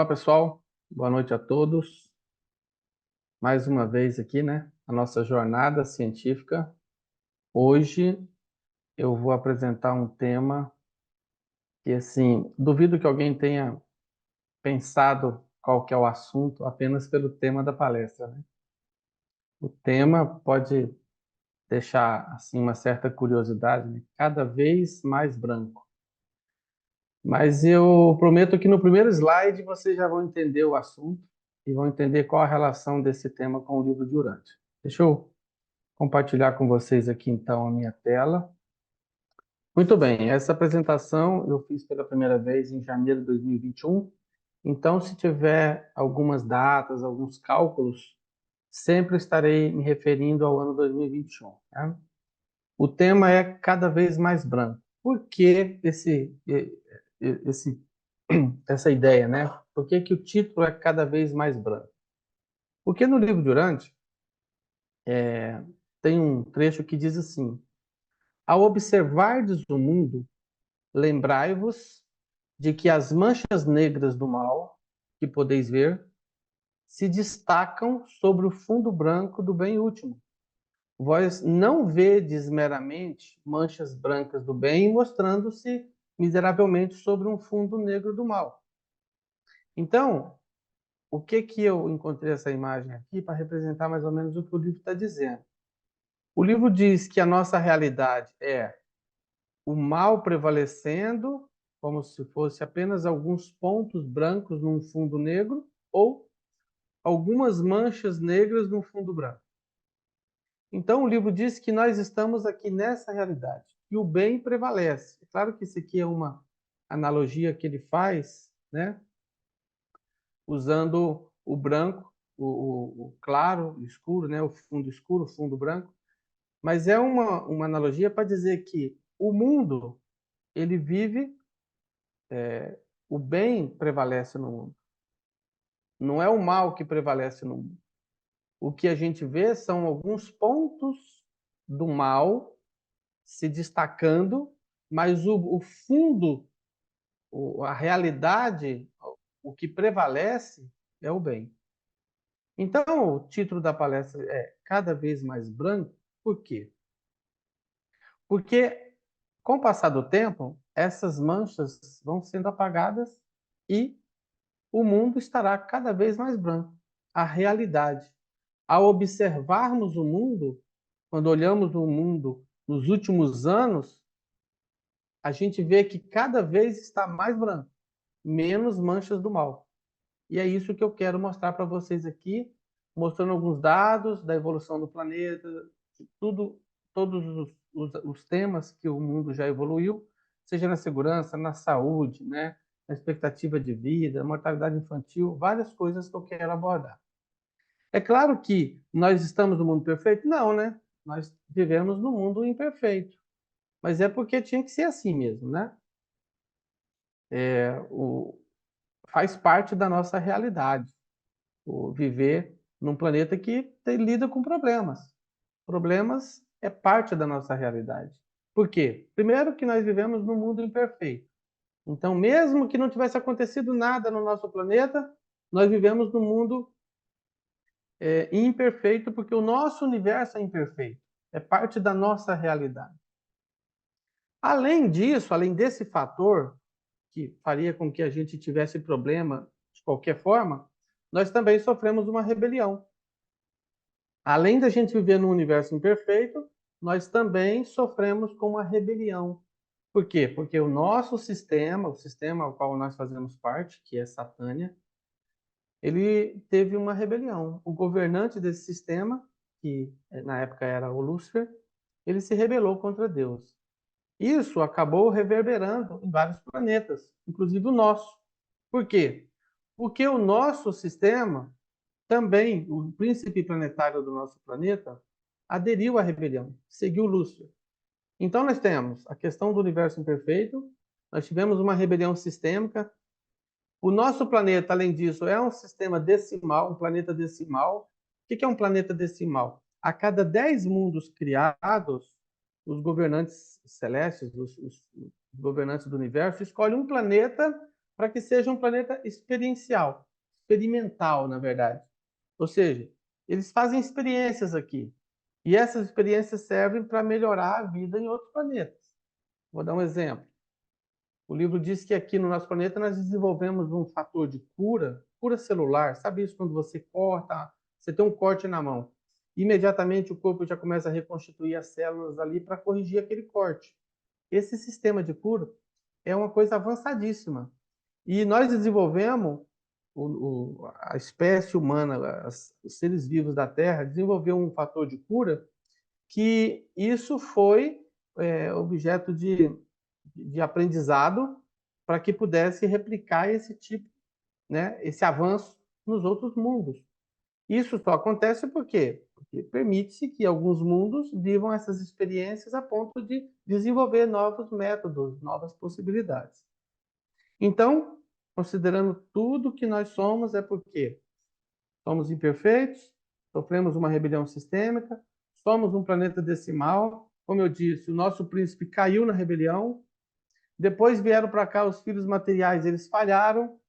Olá, pessoal. Boa noite a todos. Mais uma vez aqui, né? A nossa jornada científica. Hoje eu vou apresentar um tema que, assim, duvido que alguém tenha pensado qual que é o assunto apenas pelo tema da palestra, né? O tema pode deixar, assim, uma certa curiosidade, né? Cada vez mais branco. Mas eu prometo que no primeiro slide vocês já vão entender o assunto e vão entender qual a relação desse tema com o livro de Urântia. Deixa eu compartilhar com vocês aqui então a minha tela. Muito bem, essa apresentação eu fiz pela primeira vez em janeiro de 2021. Então, se tiver algumas datas, alguns cálculos, sempre estarei me referindo ao ano 2021. Tá? O tema é cada vez mais branco. Por que esse, essa ideia, né? Por que que o título é cada vez mais branco? Porque no livro de Urântia tem um trecho que diz assim: ao observardes o mundo, lembrai-vos de que as manchas negras do mal, que podeis ver, se destacam sobre o fundo branco do bem último. Vós não vedes meramente manchas brancas do bem mostrando-se miseravelmente sobre um fundo negro do mal. Então, o que que eu encontrei essa imagem aqui para representar mais ou menos o que o livro está dizendo? O livro diz que a nossa realidade é o mal prevalecendo, como se fosse apenas alguns pontos brancos num fundo negro, ou algumas manchas negras num fundo branco. Então, o livro diz que nós estamos aqui nessa realidade, e o bem prevalece. É claro que isso aqui é uma analogia que ele faz, né? Usando o branco, o claro, o escuro, né? O fundo branco. Mas é uma analogia para dizer que o mundo, ele vive o bem prevalece no mundo. Não é o mal que prevalece no mundo. O que a gente vê são alguns pontos do mal se destacando, mas o fundo, a realidade, o que prevalece é o bem. Então, o título da palestra é Cada vez mais branco. Por quê? Porque, com o passar do tempo, essas manchas vão sendo apagadas e o mundo estará cada vez mais branco. A realidade. Ao observarmos o mundo, quando olhamos o mundo nos últimos anos, a gente vê que cada vez está mais branco, menos manchas do mal. E é isso que eu quero mostrar para vocês aqui, mostrando alguns dados da evolução do planeta, tudo, todos os temas que o mundo já evoluiu, seja na segurança, na saúde, né? Na expectativa de vida, mortalidade infantil, várias coisas que eu quero abordar. É claro que nós estamos no mundo perfeito? Não, né? Nós vivemos no mundo imperfeito. Mas é porque tinha que ser assim mesmo, né? Faz parte da nossa realidade. Viver num planeta que lida com problemas. Problemas é parte da nossa realidade. Por quê? Primeiro que nós vivemos num mundo imperfeito. Então, mesmo que não tivesse acontecido nada no nosso planeta, nós vivemos num mundo imperfeito porque o nosso universo é imperfeito. É parte da nossa realidade. Além disso, além desse fator que faria com que a gente tivesse problema de qualquer forma, nós também sofremos uma rebelião. Além da gente viver num universo imperfeito, nós também sofremos com uma rebelião. Por quê? Porque o nosso sistema, o sistema ao qual nós fazemos parte, que é Satânia, ele teve uma rebelião. O governante desse sistema, que na época era o Lúcifer, ele se rebelou contra Deus. Isso acabou reverberando em vários planetas, inclusive o nosso. Por quê? Porque o nosso sistema também, o príncipe planetário do nosso planeta, aderiu à rebelião, seguiu Lúcifer. Então nós temos a questão do universo imperfeito, nós tivemos uma rebelião sistêmica. O nosso planeta, além disso, é um sistema decimal, um planeta decimal. O que é um planeta decimal? A cada 10 mundos criados, os governantes celestes, os governantes do universo, escolhem um planeta para que seja um planeta experiencial, experimental, na verdade. Ou seja, eles fazem experiências aqui. E essas experiências servem para melhorar a vida em outros planetas. Vou dar um exemplo. O livro diz que aqui no nosso planeta nós desenvolvemos um fator de cura, cura celular. Sabe isso quando você corta, você tem um corte na mão. Imediatamente o corpo já começa a reconstituir as células ali para corrigir aquele corte. Esse sistema de cura é uma coisa avançadíssima. E nós desenvolvemos, a espécie humana, os seres vivos da Terra, desenvolveu um fator de cura que isso foi objeto de aprendizado para que pudesse replicar esse tipo, né, esse avanço nos outros mundos. Isso só acontece por quê? Porque permite-se que alguns mundos vivam essas experiências a ponto de desenvolver novos métodos, novas possibilidades. Então, considerando tudo que nós somos, é porque somos imperfeitos, sofremos uma rebelião sistêmica, somos um planeta decimal. Como eu disse, o nosso príncipe caiu na rebelião. Depois vieram para cá os filhos materiais, eles falharam.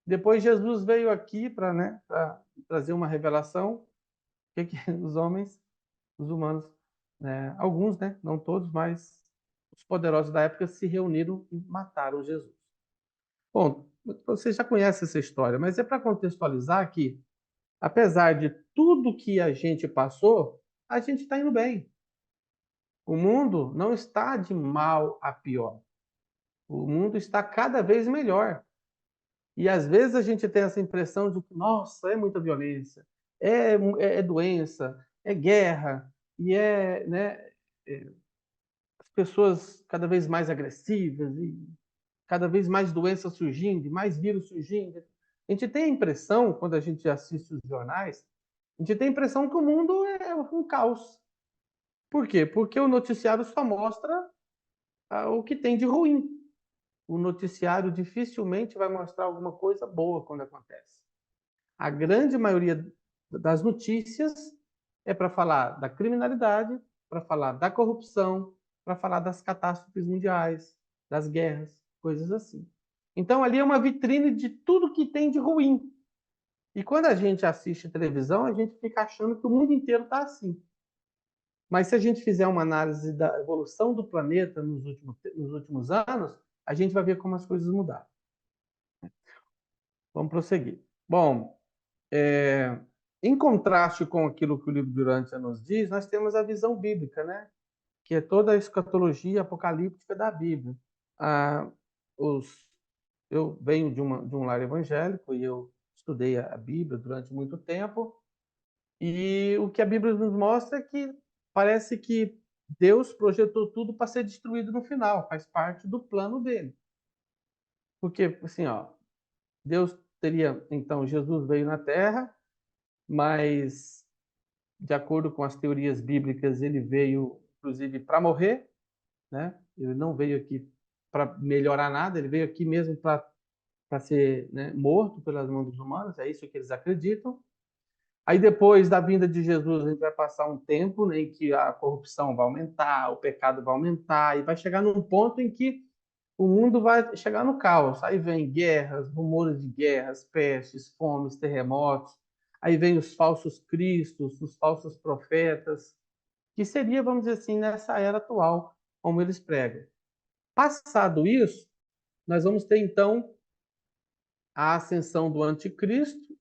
Depois Jesus veio aqui para, né, trazer uma revelação. O que os homens, os humanos, né, alguns, né, não todos, mas os poderosos da época se reuniram e mataram Jesus. Bom, você já conhece essa história, mas é para contextualizar que, apesar de tudo que a gente passou, a gente está indo bem. O mundo não está de mal a pior. O mundo está cada vez melhor. E às vezes a gente tem essa impressão de que, nossa, é muita violência, é doença, é guerra, e né, as pessoas cada vez mais agressivas, e cada vez mais doenças surgindo, mais vírus surgindo. A gente tem a impressão, quando a gente assiste os jornais, a gente tem a impressão que o mundo é um caos. Por quê? Porque o noticiário só mostra o que tem de ruim. O noticiário dificilmente vai mostrar alguma coisa boa quando acontece. A grande maioria das notícias é para falar da criminalidade, para falar da corrupção, para falar das catástrofes mundiais, das guerras, coisas assim. Então ali é uma vitrine de tudo que tem de ruim. E quando a gente assiste televisão, a gente fica achando que o mundo inteiro está assim. Mas se a gente fizer uma análise da evolução do planeta nos últimos anos, a gente vai ver como as coisas mudaram. Vamos prosseguir. Bom, em contraste com aquilo que o livro de Urântia nos diz, nós temos a visão bíblica, né? Que é toda a escatologia apocalíptica da Bíblia. Ah, eu venho de um lar evangélico e eu estudei a Bíblia durante muito tempo, e o que a Bíblia nos mostra é que parece que Deus projetou tudo para ser destruído no final, faz parte do plano dele. Porque, assim, ó, Deus teria, então, Jesus veio na Terra, mas, de acordo com as teorias bíblicas, ele veio, inclusive, para morrer, né? Ele não veio aqui para melhorar nada, ele veio aqui mesmo para ser, né, morto pelas mãos dos humanos, é isso que eles acreditam. Aí, depois da vinda de Jesus, a gente vai passar um tempo, né, em que a corrupção vai aumentar, o pecado vai aumentar, e vai chegar num ponto em que o mundo vai chegar no caos. Aí vem guerras, rumores de guerras, pestes, fomes, terremotos. Aí vem os falsos cristos, os falsos profetas, que seria, vamos dizer assim, nessa era atual, como eles pregam. Passado isso, nós vamos ter, então, a ascensão do anticristo,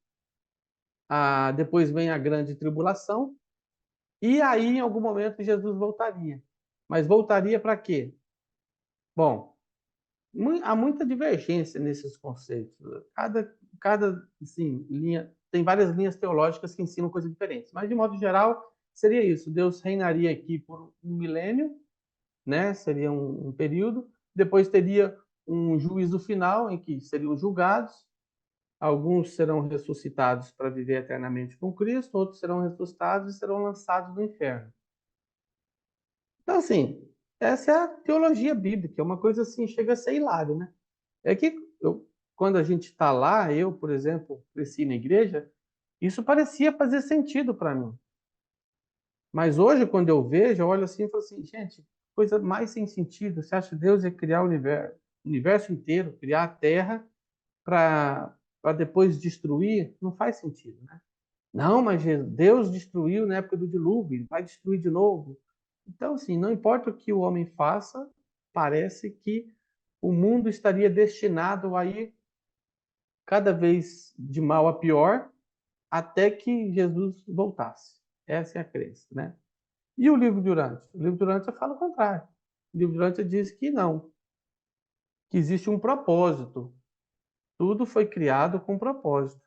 depois vem a grande tribulação, e aí, em algum momento, Jesus voltaria. Mas voltaria para quê? Bom, há muita divergência nesses conceitos. Cada assim, linha, tem várias linhas teológicas que ensinam coisas diferentes. Mas, de modo geral, seria isso. Deus reinaria aqui por um milênio, né? Seria um período. Depois teria um juízo final, em que seriam julgados. Alguns serão ressuscitados para viver eternamente com Cristo, outros serão ressuscitados e serão lançados no inferno. Então, assim, essa é a teologia bíblica, é uma coisa assim, chega a ser hilário, né? É que quando a gente está lá, eu, por exemplo, cresci na igreja, isso parecia fazer sentido para mim. Mas hoje, quando eu vejo, eu olho assim e falo assim, gente, coisa mais sem sentido. Você acha que Deus ia criar o universo? universo inteiro, criar a Terra para depois destruir, não faz sentido, né? Não, mas Deus destruiu na época do dilúvio, ele vai destruir de novo. Então, assim, não importa o que o homem faça, parece que o mundo estaria destinado a ir cada vez de mal a pior, até que Jesus voltasse. Essa é a crença, né? E o livro Durante? O livro Durante fala o contrário. O livro Durante diz que não, que existe um propósito. Tudo foi criado com propósito.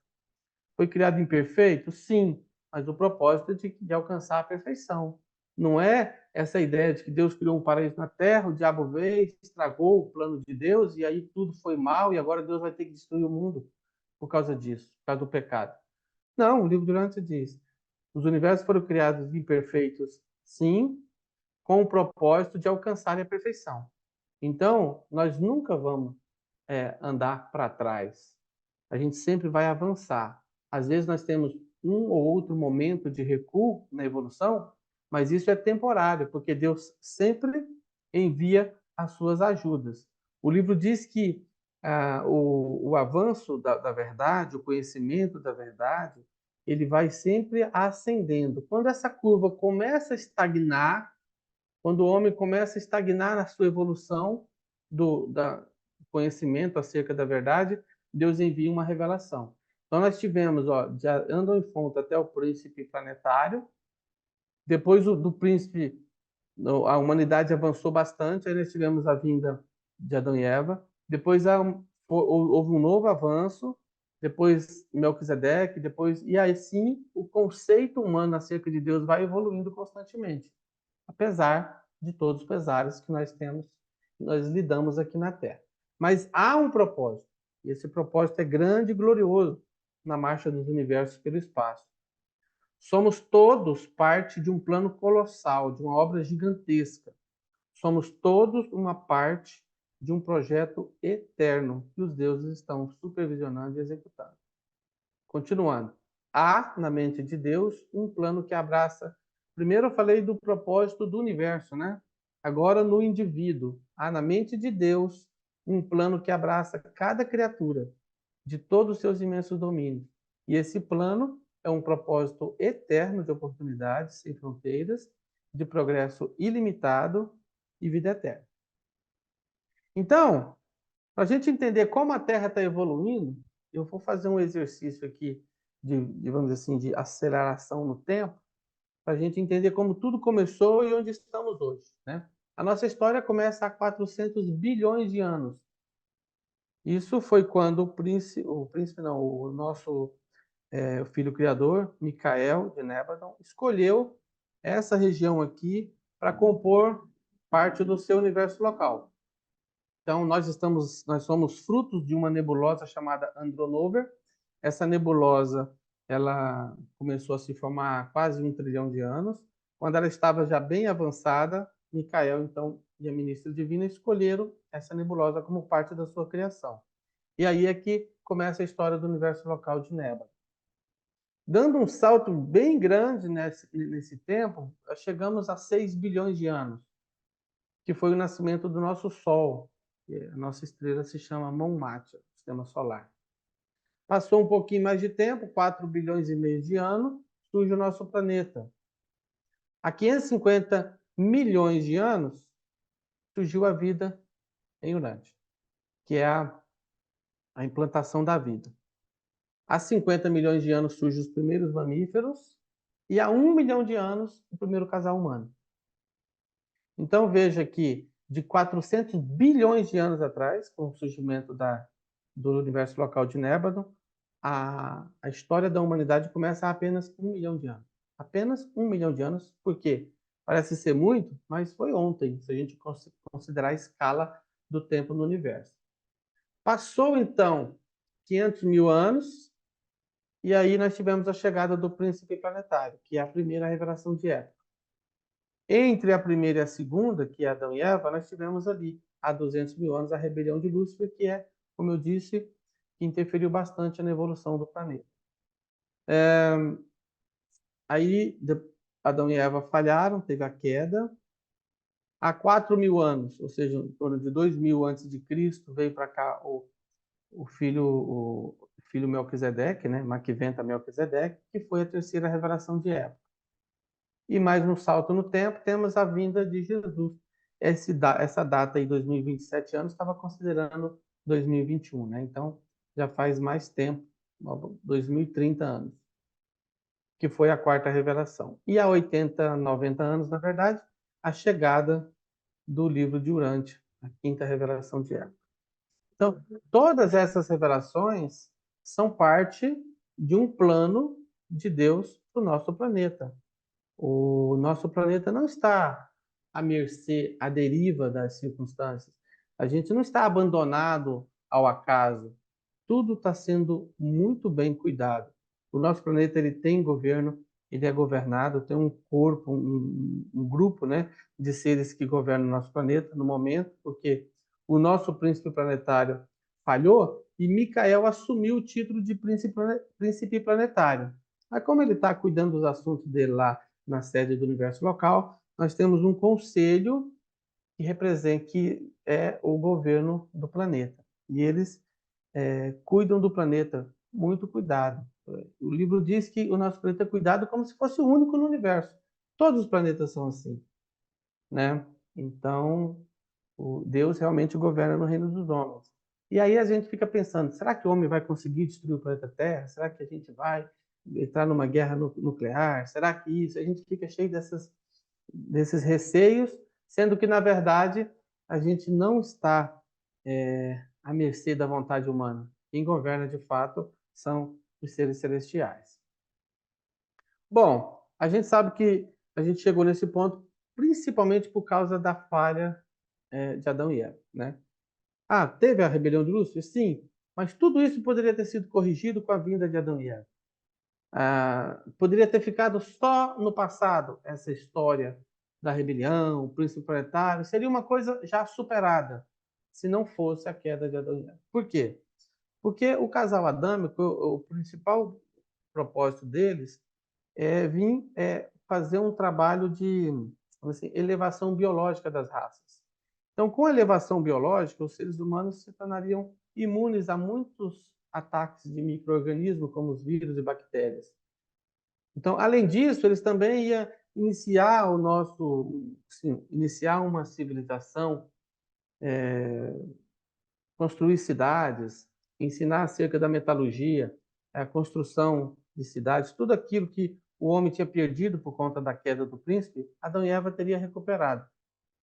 Foi criado imperfeito? Sim, mas o propósito é de alcançar a perfeição. Não é essa ideia de que Deus criou um paraíso na terra, o diabo veio, estragou o plano de Deus, e aí tudo foi mal, e agora Deus vai ter que destruir o mundo por causa disso, por causa do pecado. Não, o livro Durante diz: os universos foram criados imperfeitos, sim, com o propósito de alcançar a perfeição. Então, nós nunca vamos andar para trás. A gente sempre vai avançar. Às vezes nós temos um ou outro momento de recuo na evolução, mas isso é temporário, porque Deus sempre envia as suas ajudas. O livro diz que o avanço da verdade, o conhecimento da verdade, ele vai sempre ascendendo. Quando essa curva começa a estagnar, quando o homem começa a estagnar na sua evolução do conhecimento acerca da verdade, Deus envia uma revelação. Então nós tivemos, ó, de Andam e Fonto até o príncipe planetário. Depois do príncipe, a humanidade avançou bastante. Aí nós tivemos a vinda de Adão e Eva. Depois houve um novo avanço. Depois Melquisedeque. Depois, e aí sim o conceito humano acerca de Deus vai evoluindo constantemente, apesar de todos os pesares que nós temos, que nós lidamos aqui na Terra. Mas há um propósito, e esse propósito é grande e glorioso na marcha dos universos pelo espaço. Somos todos parte de um plano colossal, de uma obra gigantesca. Somos todos uma parte de um projeto eterno que os deuses estão supervisionando e executando. Continuando, há na mente de Deus um plano que abraça. Primeiro eu falei do propósito do universo, né? Agora no indivíduo, há na mente de Deus um plano que abraça cada criatura de todos os seus imensos domínios. E esse plano é um propósito eterno de oportunidades sem fronteiras, de progresso ilimitado e vida eterna. Então, para a gente entender como a Terra está evoluindo, eu vou fazer um exercício aqui vamos dizer assim, de aceleração no tempo, para a gente entender como tudo começou e onde estamos hoje, né? A nossa história começa há 400 bilhões de anos. Isso foi quando o príncipe não, o nosso o filho criador, Micael de Nébadon, escolheu essa região aqui para compor parte do seu universo local. Então, nós somos frutos de uma nebulosa chamada Andronover. Essa nebulosa, ela começou a se formar há quase 1 trilhão de anos. Quando ela estava já bem avançada, Micael, então, e a ministra divina escolheram essa nebulosa como parte da sua criação. E aí é que começa a história do universo local de Nébada. Dando um salto bem grande nesse tempo, chegamos a 6 bilhões de anos, que foi o nascimento do nosso Sol. A nossa estrela se chama Montmartre, sistema solar. Passou um pouquinho mais de tempo, 4 bilhões e meio de anos, surge o nosso planeta. Há 550 milhões de anos, surgiu a vida em Urântia, que é a implantação da vida. Há 50 milhões de anos surgem os primeiros mamíferos e há 1 milhão de anos o primeiro casal humano. Então veja que de 400 bilhões de anos atrás, com o surgimento do universo local de Nébado, a história da humanidade começa há apenas 1 milhão de anos. Apenas 1 milhão de anos, por quê? Parece ser muito, mas foi ontem, se a gente considerar a escala do tempo no universo. Passou então 500 mil anos, e aí nós tivemos a chegada do príncipe planetário, que é a primeira revelação de época. Entre a primeira e a segunda, que é Adão e Eva, nós tivemos ali, há 200 mil anos, a rebelião de Lúcifer, que é, como eu disse, que interferiu bastante na evolução do planeta. Aí Adão e Eva falharam, teve a queda. Há 4.000 anos, ou seja, em torno de 2.000 antes de Cristo, veio para cá o filho Melquisedeque, né? Maquiventa Melquisedeque, que foi a terceira revelação de época. E mais um salto no tempo, temos a vinda de Jesus. Essa data aí, 2027 anos, estava considerando 2021, né? Então, já faz mais tempo, 2030 anos, que foi a quarta revelação. E há 80, 90 anos, na verdade, a chegada do livro de Urântia, a quinta revelação de época. Então, todas essas revelações são parte de um plano de Deus para o nosso planeta. O nosso planeta não está à mercê, à deriva das circunstâncias. A gente não está abandonado ao acaso. Tudo está sendo muito bem cuidado. O nosso planeta ele tem governo, ele é governado, tem um corpo, um grupo, né, de seres que governam o nosso planeta no momento, porque o nosso príncipe planetário falhou e Micael assumiu o título de príncipe planetário. Mas como ele está cuidando dos assuntos dele lá na sede do universo local, nós temos um conselho que representa, que é o governo do planeta. E eles cuidam do planeta, muito cuidado. O livro diz que o nosso planeta é cuidado como se fosse o único no universo. Todos os planetas são assim, né? Então, Deus realmente governa no reino dos homens. E aí a gente fica pensando, será que o homem vai conseguir destruir o planeta Terra? Será que a gente vai entrar numa guerra nuclear? Será que isso? A gente fica cheio desses receios, sendo que, na verdade, a gente não está à mercê da vontade humana. Quem governa, de fato, são os seres celestiais. Bom, a gente sabe que a gente chegou nesse ponto principalmente por causa da falha de Adão e Eva, né? Ah, teve a rebelião de Lúcifer? Sim, mas tudo isso poderia ter sido corrigido com a vinda de Adão e Eva. Poderia ter ficado só no passado essa história da rebelião, o príncipe planetário, seria uma coisa já superada, se não fosse a queda de Adão e Eva. Por quê? Porque o casal adâmico, o principal propósito deles é vir fazer um trabalho de assim, elevação biológica das raças. Então, com a elevação biológica, os seres humanos se tornariam imunes a muitos ataques de micro-organismos, como os vírus e bactérias. Então, além disso, eles também iam iniciar iniciar uma civilização, construir cidades, ensinar acerca da metalurgia, a construção de cidades, tudo aquilo que o homem tinha perdido por conta da queda do príncipe, Adão e Eva teria recuperado.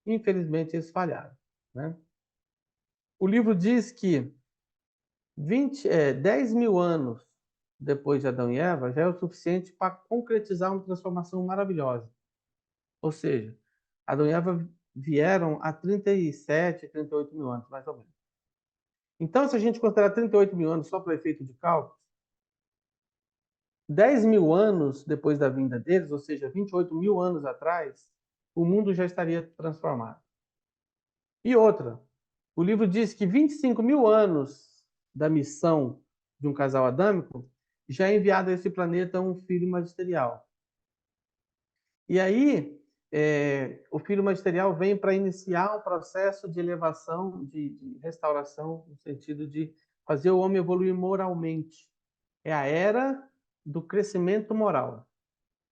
Infelizmente, eles falharam, né? O livro diz que 10.000 anos depois de Adão e Eva já é o suficiente para concretizar uma transformação maravilhosa. Ou seja, Adão e Eva vieram há 37, 38 mil anos, mais ou menos. Então, se a gente considerar 38 mil anos só para efeito de cálculo, 10.000 anos depois da vinda deles, ou seja, 28 mil anos atrás, o mundo já estaria transformado. E outra, o livro diz que 25 mil anos da missão de um casal adâmico já é enviado a esse planeta um filho magisterial. E aí, o filho magisterial vem para iniciar um processo de elevação, de restauração, no sentido de fazer o homem evoluir moralmente. É a era do crescimento moral.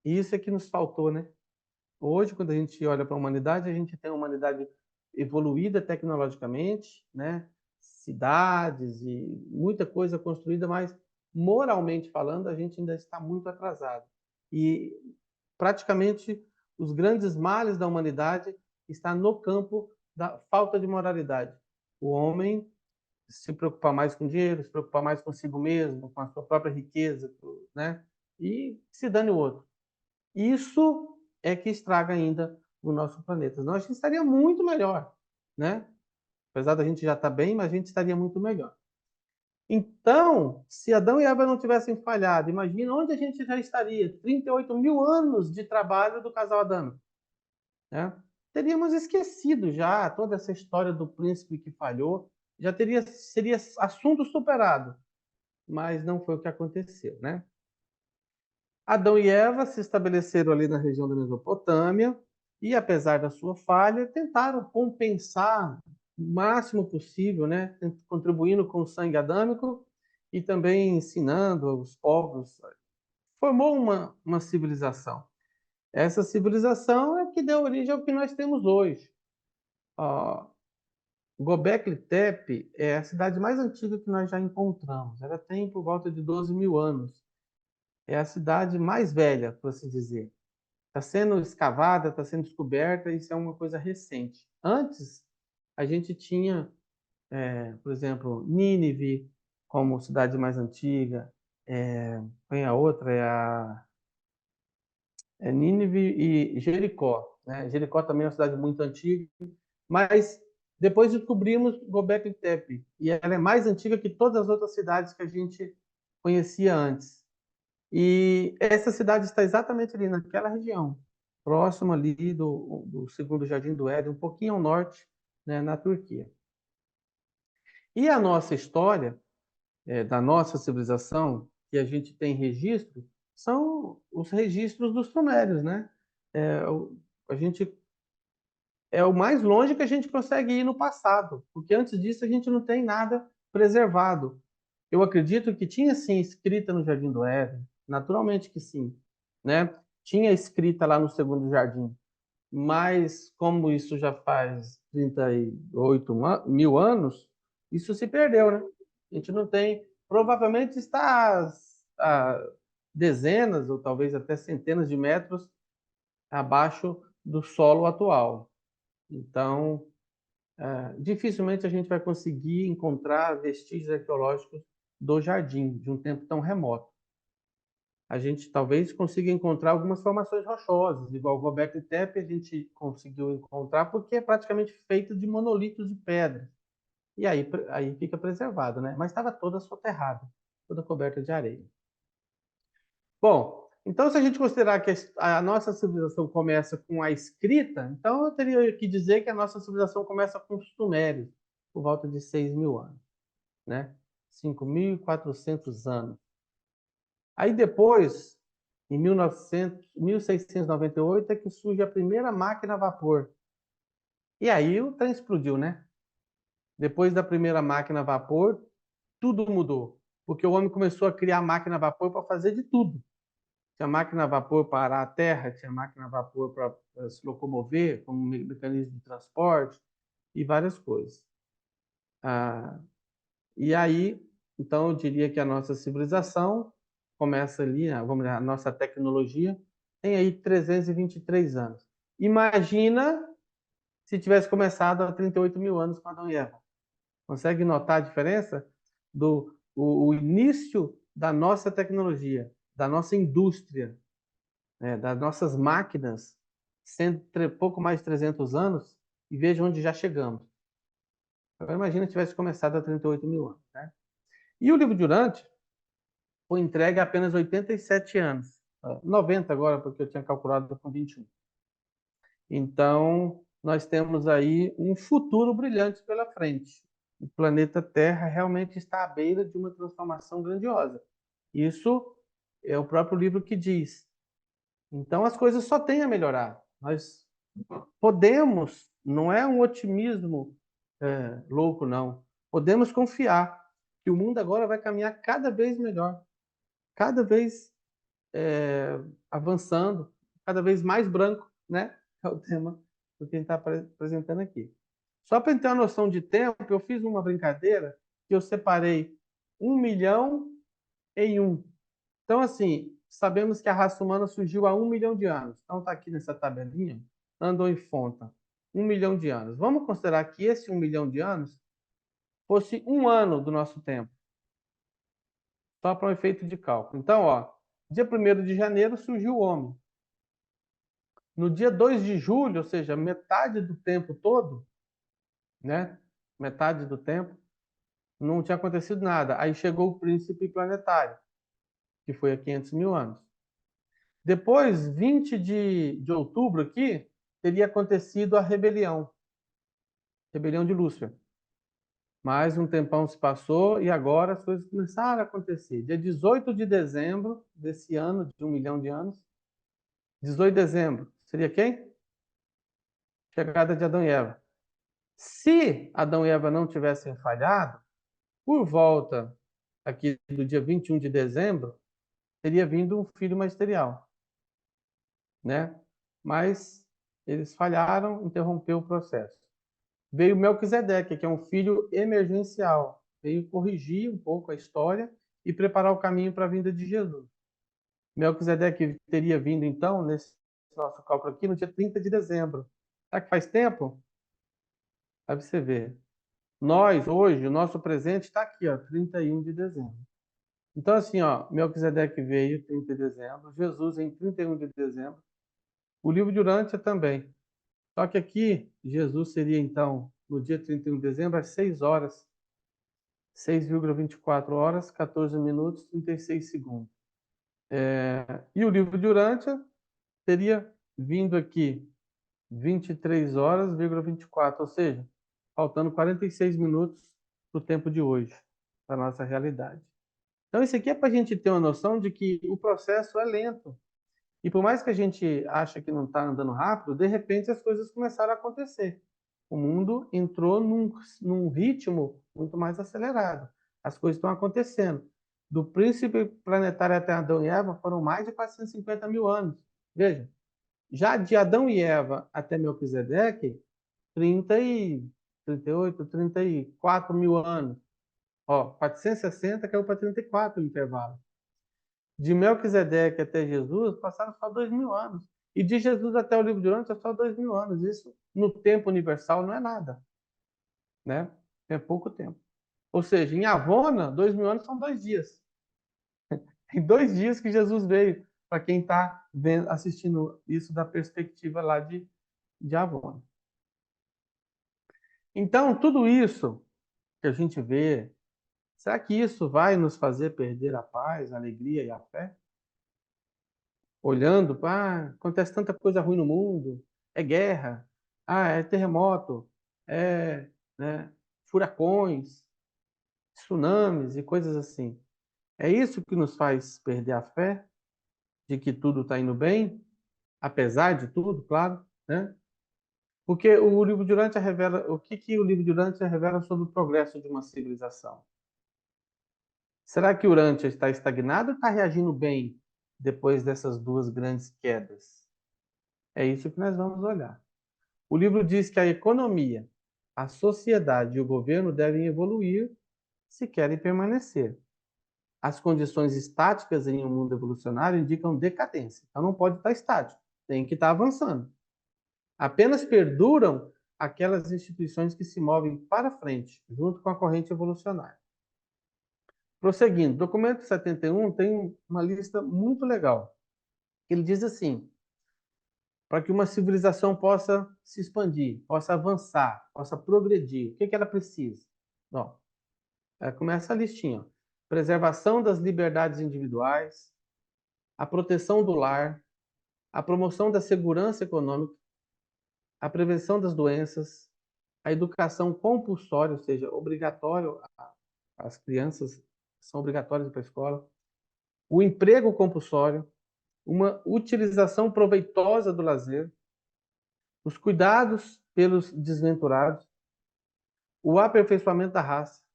E isso é que nos faltou, né? Hoje, quando a gente olha para a humanidade, a gente tem uma humanidade evoluída tecnologicamente, né? Cidades e muita coisa construída, mas moralmente falando, a gente ainda está muito atrasado. E praticamente os grandes males da humanidade estão no campo da falta de moralidade. O homem se preocupar mais com dinheiro, se preocupar mais consigo mesmo, com a sua própria riqueza, né? E se dane o outro. Isso é que estraga ainda o nosso planeta. Nós estaria muito melhor, né? Apesar da gente já estar bem, mas a gente estaria muito melhor. Então, se Adão e Eva não tivessem falhado, imagina onde a gente já estaria. 38 mil anos de trabalho do casal adâmico, né? Teríamos esquecido já toda essa história do príncipe que falhou, já seria assunto superado, mas não foi o que aconteceu, né? Adão e Eva se estabeleceram ali na região da Mesopotâmia, e, apesar da sua falha, tentaram compensar o máximo possível, né? Contribuindo com o sangue adâmico e também ensinando os povos. Formou uma civilização. Essa civilização é que deu origem ao que nós temos hoje. Ó, Göbekli Tepe é a cidade mais antiga que nós já encontramos. Ela tem por volta de 12 mil anos. É a cidade mais velha, por assim dizer. Está sendo escavada, está sendo descoberta, isso é uma coisa recente. Antes, a gente tinha, por exemplo, Nínive como cidade mais antiga. Tem a outra, Nínive e Jericó. Né? Jericó também é uma cidade muito antiga, mas depois descobrimos Göbekli Tepe, e ela é mais antiga que todas as outras cidades que a gente conhecia antes. E essa cidade está exatamente ali naquela região, próximo ali do segundo Jardim do Éden, um pouquinho ao norte, né, na Turquia. E a nossa história, da nossa civilização, que a gente tem registro, são os registros dos sumérios, né? A gente é o mais longe que a gente consegue ir no passado, porque antes disso a gente não tem nada preservado. Eu acredito que tinha sim escrita no Jardim do Éden, naturalmente que sim, né? Tinha escrita lá no segundo jardim, mas como isso já faz 38 mil anos, isso se perdeu, né? A gente não tem, provavelmente está a dezenas ou talvez até centenas de metros abaixo do solo atual. Então, dificilmente a gente vai conseguir encontrar vestígios arqueológicos do jardim, de um tempo tão remoto. A gente talvez consiga encontrar algumas formações rochosas, igual o Göbekli Tepe a gente conseguiu encontrar porque é praticamente feito de monolitos de pedra. E aí fica preservado, né? Mas estava toda soterrada, toda coberta de areia. Bom, então se a gente considerar que a nossa civilização começa com a escrita, então eu teria que dizer que a nossa civilização começa com os sumérios, por volta de 6 mil anos, né? 5.400 anos. Aí depois, em 1698, é que surge a primeira máquina a vapor. E aí o trem explodiu, né? Depois da primeira máquina a vapor, tudo mudou. Porque o homem começou a criar máquina a vapor para fazer de tudo. Tinha máquina a vapor para arar a terra, tinha máquina a vapor para se locomover, como mecanismo de transporte e várias coisas. Ah, e aí, então, eu diria que a nossa civilização começa ali, né, vamos dizer, a nossa tecnologia tem aí 323 anos. Imagina se tivesse começado há 38 mil anos com Adão e Eva. Consegue notar a diferença o início da nossa tecnologia, da nossa indústria, né, das nossas máquinas, sendo pouco mais de 300 anos, e veja onde já chegamos. Agora imagina se tivesse começado há 38 mil anos. Né? E o livro Durante foi entregue há apenas 87 anos. 90 agora, porque eu tinha calculado com 21. Então, nós temos aí um futuro brilhante pela frente. O planeta Terra realmente está à beira de uma transformação grandiosa. Isso é o próprio livro que diz. Então, as coisas só têm a melhorar. Nós podemos, não é um otimismo louco, não. Podemos confiar que o mundo agora vai caminhar cada vez melhor, cada vez avançando, cada vez mais branco, né? É o tema do que a gente está apresentando aqui. Só para ter uma noção de tempo, eu fiz uma brincadeira que eu separei 1 milhão em um. Então, assim, sabemos que a raça humana surgiu há 1 milhão de anos. Então, está aqui nessa tabelinha, andou em Fonta, 1 milhão de anos. Vamos considerar que esse 1 milhão de anos fosse um ano do nosso tempo, só para um efeito de cálculo. Então, ó, dia 1º de janeiro surgiu o homem. No dia 2 de julho, ou seja, metade do tempo todo, né? Metade do tempo, não tinha acontecido nada. Aí chegou o príncipe planetário, que foi há 500 mil anos. Depois, 20 de outubro aqui, teria acontecido a rebelião de Lúcifer. Mais um tempão se passou e agora as coisas começaram a acontecer. Dia 18 de dezembro desse ano, de 1 milhão de anos, 18 de dezembro, seria quem? chegada de Adão e Eva. Se Adão e Eva não tivessem falhado, por volta aqui do dia 21 de dezembro, teria vindo um filho ministerial, né? Mas eles falharam, interrompeu o processo. Veio Melquisedeque, que é um filho emergencial, veio corrigir um pouco a história e preparar o caminho para a vinda de Jesus. Melquisedeque teria vindo, então, nesse nosso cálculo aqui, no dia 30 de dezembro. Será que faz tempo? Aí você vê. Nós, hoje, o nosso presente está aqui, ó, 31 de dezembro. Então, assim, ó, Melquisedeque veio 30 de dezembro, Jesus em 31 de dezembro, o livro de Urântia também. Só que aqui, Jesus seria, então, no dia 31 de dezembro, às 6 horas, 6,24 horas, 14 minutos, 36 segundos. E o livro de Urântia teria vindo aqui 23 horas, 24, ou seja, faltando 46 minutos para o tempo de hoje, para a nossa realidade. Então, isso aqui é para a gente ter uma noção de que o processo é lento. E por mais que a gente ache que não está andando rápido, de repente as coisas começaram a acontecer. O mundo entrou num ritmo muito mais acelerado. As coisas estão acontecendo. Do príncipe planetário até Adão e Eva foram mais de 450 mil anos. Veja, já de Adão e Eva até Melquisedeque, 38, 34 mil anos. Ó, 460 caiu para 34 o intervalo. De Melquisedeque até Jesus, passaram só 2.000 anos. E de Jesus até o livro de Urântia, só 2.000 anos. Isso, no tempo universal, não é nada. Né? É pouco tempo. Ou seja, em Avona, 2.000 anos são 2 dias. Tem 2 dias que Jesus veio, para quem está assistindo isso da perspectiva lá de Avona. Então, tudo isso que a gente vê, será que isso vai nos fazer perder a paz, a alegria e a fé? Olhando, acontece tanta coisa ruim no mundo, é guerra, é terremoto, é, né, furacões, tsunamis e coisas assim. É isso que nos faz perder a fé de que tudo está indo bem, apesar de tudo, claro, né? Porque o livro de Urântia revela, o que o livro de Urântia revela sobre o progresso de uma civilização? Será que Urântia está estagnado ou está reagindo bem depois dessas duas grandes quedas? É isso que nós vamos olhar. O livro diz que a economia, a sociedade e o governo devem evoluir se querem permanecer. As condições estáticas em um mundo evolucionário indicam decadência. Então não pode estar estático, tem que estar avançando. Apenas perduram aquelas instituições que se movem para frente, junto com a corrente evolucionária. Prosseguindo, documento 71 tem uma lista muito legal. Ele diz assim: para que uma civilização possa se expandir, possa avançar, possa progredir, o que ela precisa? Ó, começa a listinha. Ó. Preservação das liberdades individuais, a proteção do lar, a promoção da segurança econômica, a prevenção das doenças, a educação compulsória, ou seja, obrigatório, as crianças são obrigatórias para a escola, o emprego compulsório, uma utilização proveitosa do lazer, os cuidados pelos desventurados, o aperfeiçoamento da raça,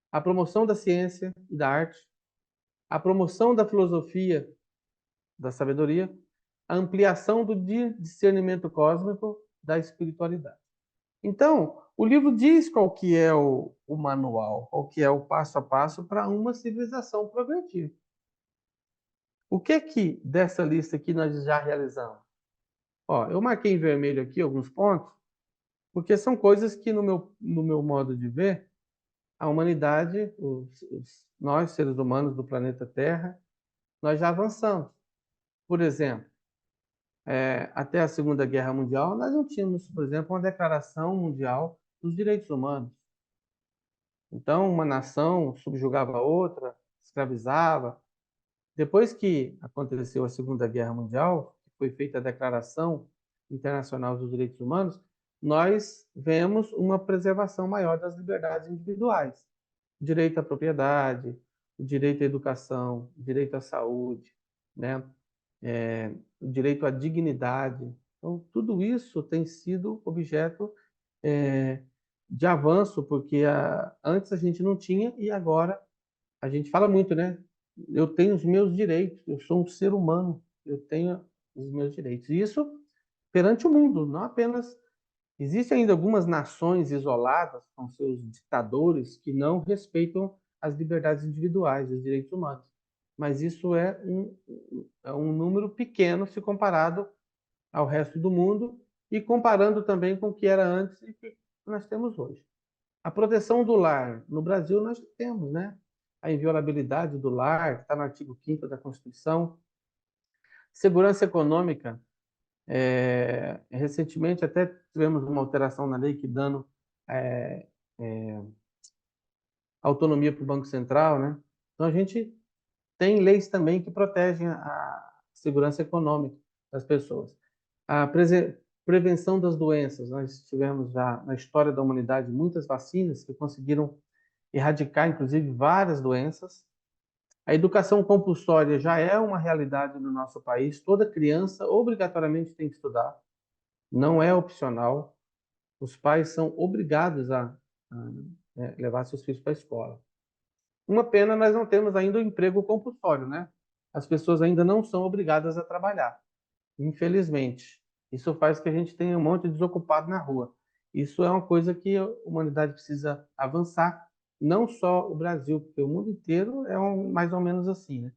a promoção da ciência e da arte, a promoção da filosofia, da sabedoria, a ampliação do discernimento cósmico, da espiritualidade. Então, o livro diz qual que é o manual, qual que é o passo a passo para uma civilização progredir. O que dessa lista aqui nós já realizamos? Ó, eu marquei em vermelho aqui alguns pontos, porque são coisas que, no meu modo de ver, a humanidade, nós, seres humanos do planeta Terra, nós já avançamos. Por exemplo, até a Segunda Guerra Mundial, nós não tínhamos, por exemplo, uma Declaração Mundial dos Direitos Humanos. Então, uma nação subjugava a outra, escravizava. Depois que aconteceu a Segunda Guerra Mundial, que foi feita a Declaração Internacional dos Direitos Humanos, nós vemos uma preservação maior das liberdades individuais. O direito à propriedade, o direito à educação, o direito à saúde, né? O direito à dignidade. Então, tudo isso tem sido objeto de avanço, porque antes a gente não tinha e agora a gente fala muito, né? Eu tenho os meus direitos, eu sou um ser humano, eu tenho os meus direitos. E isso perante o mundo, não apenas. Existem ainda algumas nações isoladas com seus ditadores que não respeitam as liberdades individuais, os direitos humanos. Mas isso é um número pequeno se comparado ao resto do mundo e comparando também com o que era antes e o que nós temos hoje. A proteção do lar. No Brasil, nós temos, né? A inviolabilidade do lar, que está no artigo 5º da Constituição. Segurança econômica. Recentemente, até tivemos uma alteração na lei que dando é, é, autonomia para o Banco Central, né? Então, a gente tem leis também que protegem a segurança econômica das pessoas. A prevenção das doenças. Nós tivemos já na história da humanidade muitas vacinas que conseguiram erradicar, inclusive, várias doenças. A educação compulsória já é uma realidade no nosso país. Toda criança obrigatoriamente tem que estudar, não é opcional. Os pais são obrigados a levar seus filhos para a escola. Uma pena nós não temos ainda o emprego compulsório, né? As pessoas ainda não são obrigadas a trabalhar, infelizmente. Isso faz que a gente tenha um monte de desocupado na rua. Isso é uma coisa que a humanidade precisa avançar, não só o Brasil, porque o mundo inteiro é mais ou menos assim, né?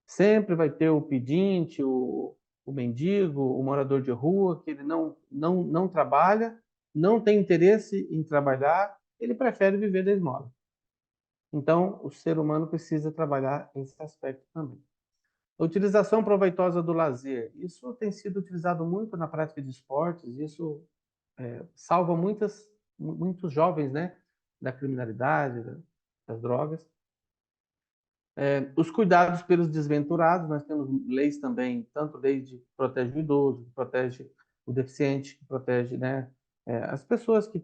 Sempre vai ter o pedinte, o mendigo, o morador de rua, que ele não trabalha, não tem interesse em trabalhar, ele prefere viver da esmola. Então, o ser humano precisa trabalhar nesse aspecto também. A utilização proveitosa do lazer. Isso tem sido utilizado muito na prática de esportes, isso salva muitos jovens, né, da criminalidade, das drogas. Os cuidados pelos desventurados, nós temos leis também, tanto lei que protege o idoso, que protege o deficiente, que protege, né, as pessoas que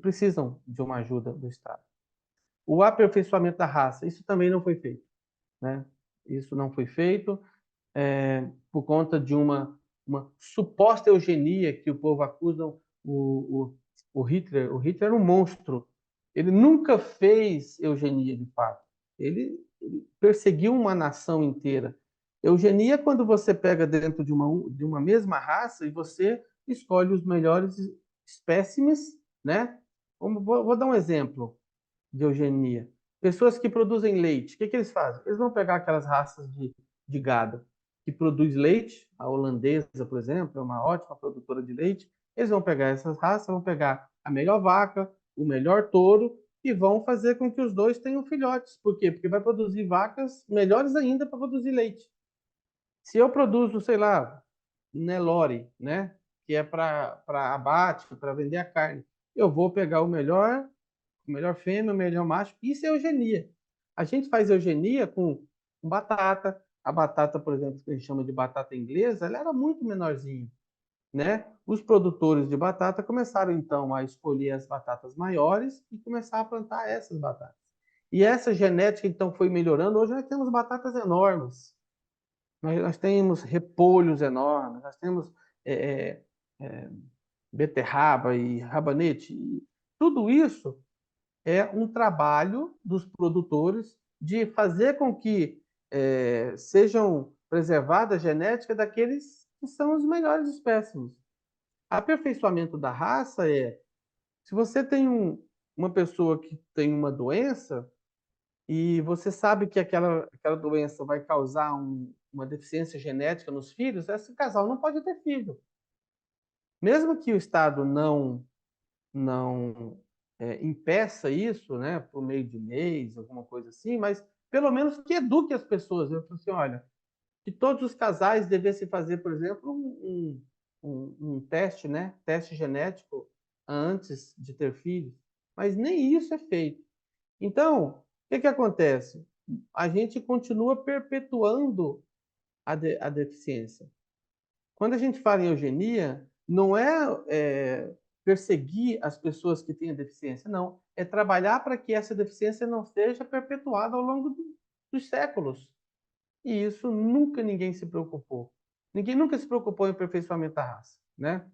precisam de uma ajuda do Estado. O aperfeiçoamento da raça, isso também não foi feito, né? Isso não foi feito por conta de uma suposta eugenia que o povo acusa o Hitler. O Hitler era um monstro. Ele nunca fez eugenia de fato. Ele perseguiu uma nação inteira. Eugenia é quando você pega dentro de uma mesma raça e você escolhe os melhores espécimes, né? Vou dar um exemplo de eugenia. Pessoas que produzem leite, o que eles fazem? Eles vão pegar aquelas raças de gado que produz leite, a holandesa, por exemplo, é uma ótima produtora de leite. Eles vão pegar essas raças, vão pegar a melhor vaca, o melhor touro e vão fazer com que os dois tenham filhotes. Por quê? Porque vai produzir vacas melhores ainda para produzir leite. Se eu produzo, sei lá, Nelore, né, que é para abate, para vender a carne, eu vou pegar o melhor fêmea, o melhor macho. Isso é eugenia. A gente faz eugenia com batata. A batata, por exemplo, que a gente chama de batata inglesa, ela era muito menorzinha, né? Os produtores de batata começaram então a escolher as batatas maiores e começar a plantar essas batatas. E essa genética então foi melhorando. Hoje nós temos batatas enormes. Nós temos repolhos enormes, nós temos é, é, beterraba e rabanete. E tudo isso é um trabalho dos produtores de fazer com que sejam preservadas a genética daqueles que são os melhores espécimes. Aperfeiçoamento da raça se você tem uma pessoa que tem uma doença e você sabe que aquela doença vai causar uma deficiência genética nos filhos, esse casal não pode ter filho. Mesmo que o Estado não impeça isso, né, por meio de leis, alguma coisa assim, mas pelo menos que eduque as pessoas. Eu falo assim, olha, que todos os casais devessem fazer, por exemplo, um teste, né, teste genético antes de ter filhos, mas nem isso é feito. Então, o que acontece? A gente continua perpetuando a deficiência. Quando a gente fala em eugenia, não é perseguir as pessoas que têm a deficiência, não. É trabalhar para que essa deficiência não seja perpetuada ao longo dos séculos. E isso nunca ninguém se preocupou. Ninguém nunca se preocupou em aperfeiçoamento da raça, né?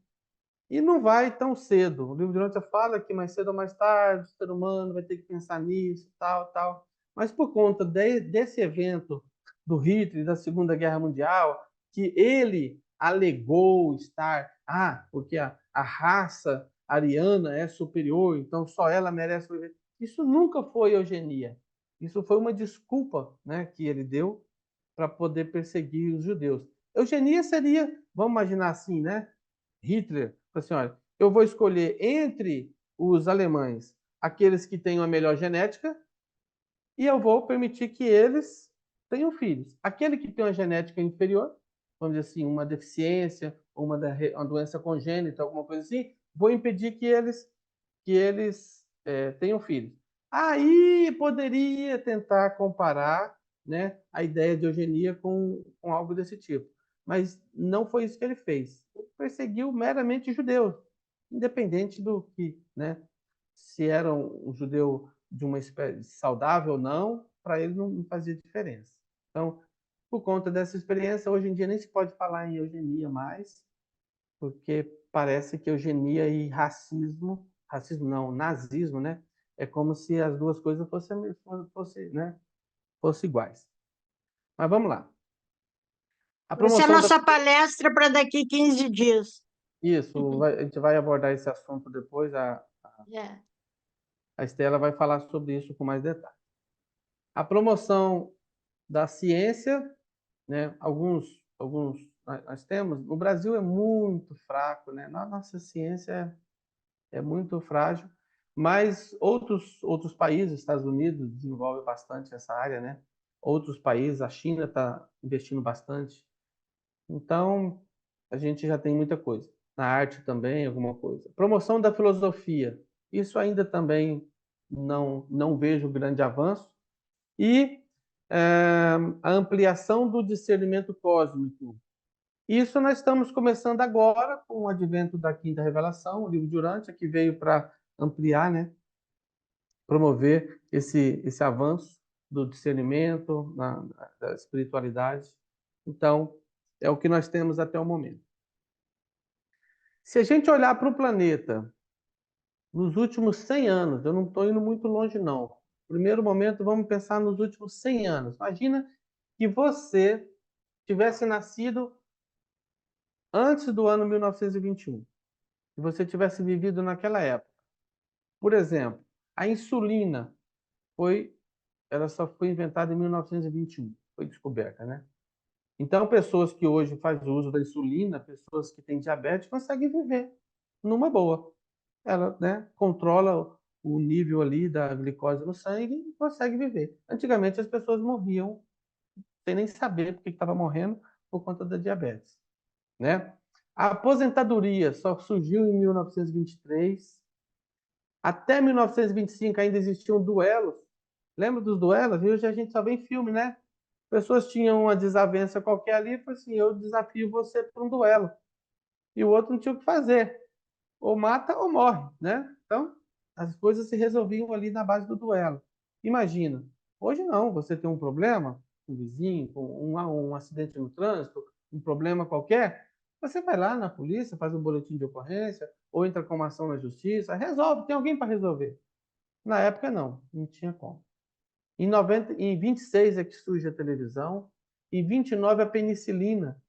E não vai tão cedo. O livro de Durante fala que mais cedo ou mais tarde o ser humano vai ter que pensar nisso, tal, tal. Mas por conta desse evento do Hitler, da Segunda Guerra Mundial, que ele alegou estar, porque a raça ariana é superior, então só ela merece viver. Isso nunca foi eugenia. Isso foi uma desculpa, né, que ele deu para poder perseguir os judeus. Eugenia seria, vamos imaginar assim, né? Hitler, assim, olha, eu vou escolher entre os alemães aqueles que têm a melhor genética e eu vou permitir que eles tenham filhos. Aquele que tem uma genética inferior, vamos dizer assim, uma deficiência, uma doença congênita, alguma coisa assim, vou impedir que eles tenham filhos. Aí poderia tentar comparar, né, a ideia de eugenia com algo desse tipo. Mas não foi isso que ele fez. Ele perseguiu meramente judeus, independente do que, né, se era um judeu de uma espécie saudável ou não, para ele não fazia diferença. Então, por conta dessa experiência, hoje em dia nem se pode falar em eugenia mais, porque parece que eugenia e racismo não, nazismo, né? É como se as duas coisas fossem iguais. Mas vamos lá. A Vai ser a promoção da... nossa palestra para daqui 15 dias. Isso, a gente vai abordar esse assunto depois. É. A Estela vai falar sobre isso com mais detalhe. A promoção da ciência, né? Alguns nós temos. O Brasil é muito fraco, né? Nossa ciência é muito frágil, mas outros países, Estados Unidos desenvolve bastante essa área, né? Outros países, a China está investindo bastante. Então, a gente já tem muita coisa. Na arte também, alguma coisa. Promoção da filosofia. Isso ainda também não vejo grande avanço. E a ampliação do discernimento cósmico. Isso nós estamos começando agora com o advento da Quinta Revelação, o livro de Urântia, que veio para ampliar, né, promover esse avanço do discernimento, da espiritualidade. Então, é o que nós temos até o momento. Se a gente olhar para o planeta nos últimos 100 anos, eu não estou indo muito longe, não. Primeiro momento, vamos pensar nos últimos 100 anos. Imagina que você tivesse nascido antes do ano 1921, se você tivesse vivido naquela época. Por exemplo, a insulina ela só foi inventada em 1921, foi descoberta, né? Então, pessoas que hoje fazem uso da insulina, pessoas que têm diabetes, conseguem viver numa boa. Ela, né, controla o nível ali da glicose no sangue e consegue viver. Antigamente, as pessoas morriam sem nem saber por que estava morrendo por conta da diabetes, né? A aposentadoria só surgiu em 1923. Até 1925 ainda existiam duelos. Lembra dos duelos? E hoje a gente só vê em filme, né? Pessoas tinham uma desavença qualquer ali e falaram assim: eu desafio você para um duelo. E o outro não tinha o que fazer. Ou mata ou morre, né? Então, as coisas se resolviam ali na base do duelo. Imagina, hoje não, você tem um problema com um vizinho, com um acidente no trânsito, um problema qualquer, você vai lá na polícia, faz um boletim de ocorrência, ou entra com uma ação na justiça, resolve, tem alguém para resolver. Na época não tinha como. Em 26 é que surge a televisão, em 29 a penicilina.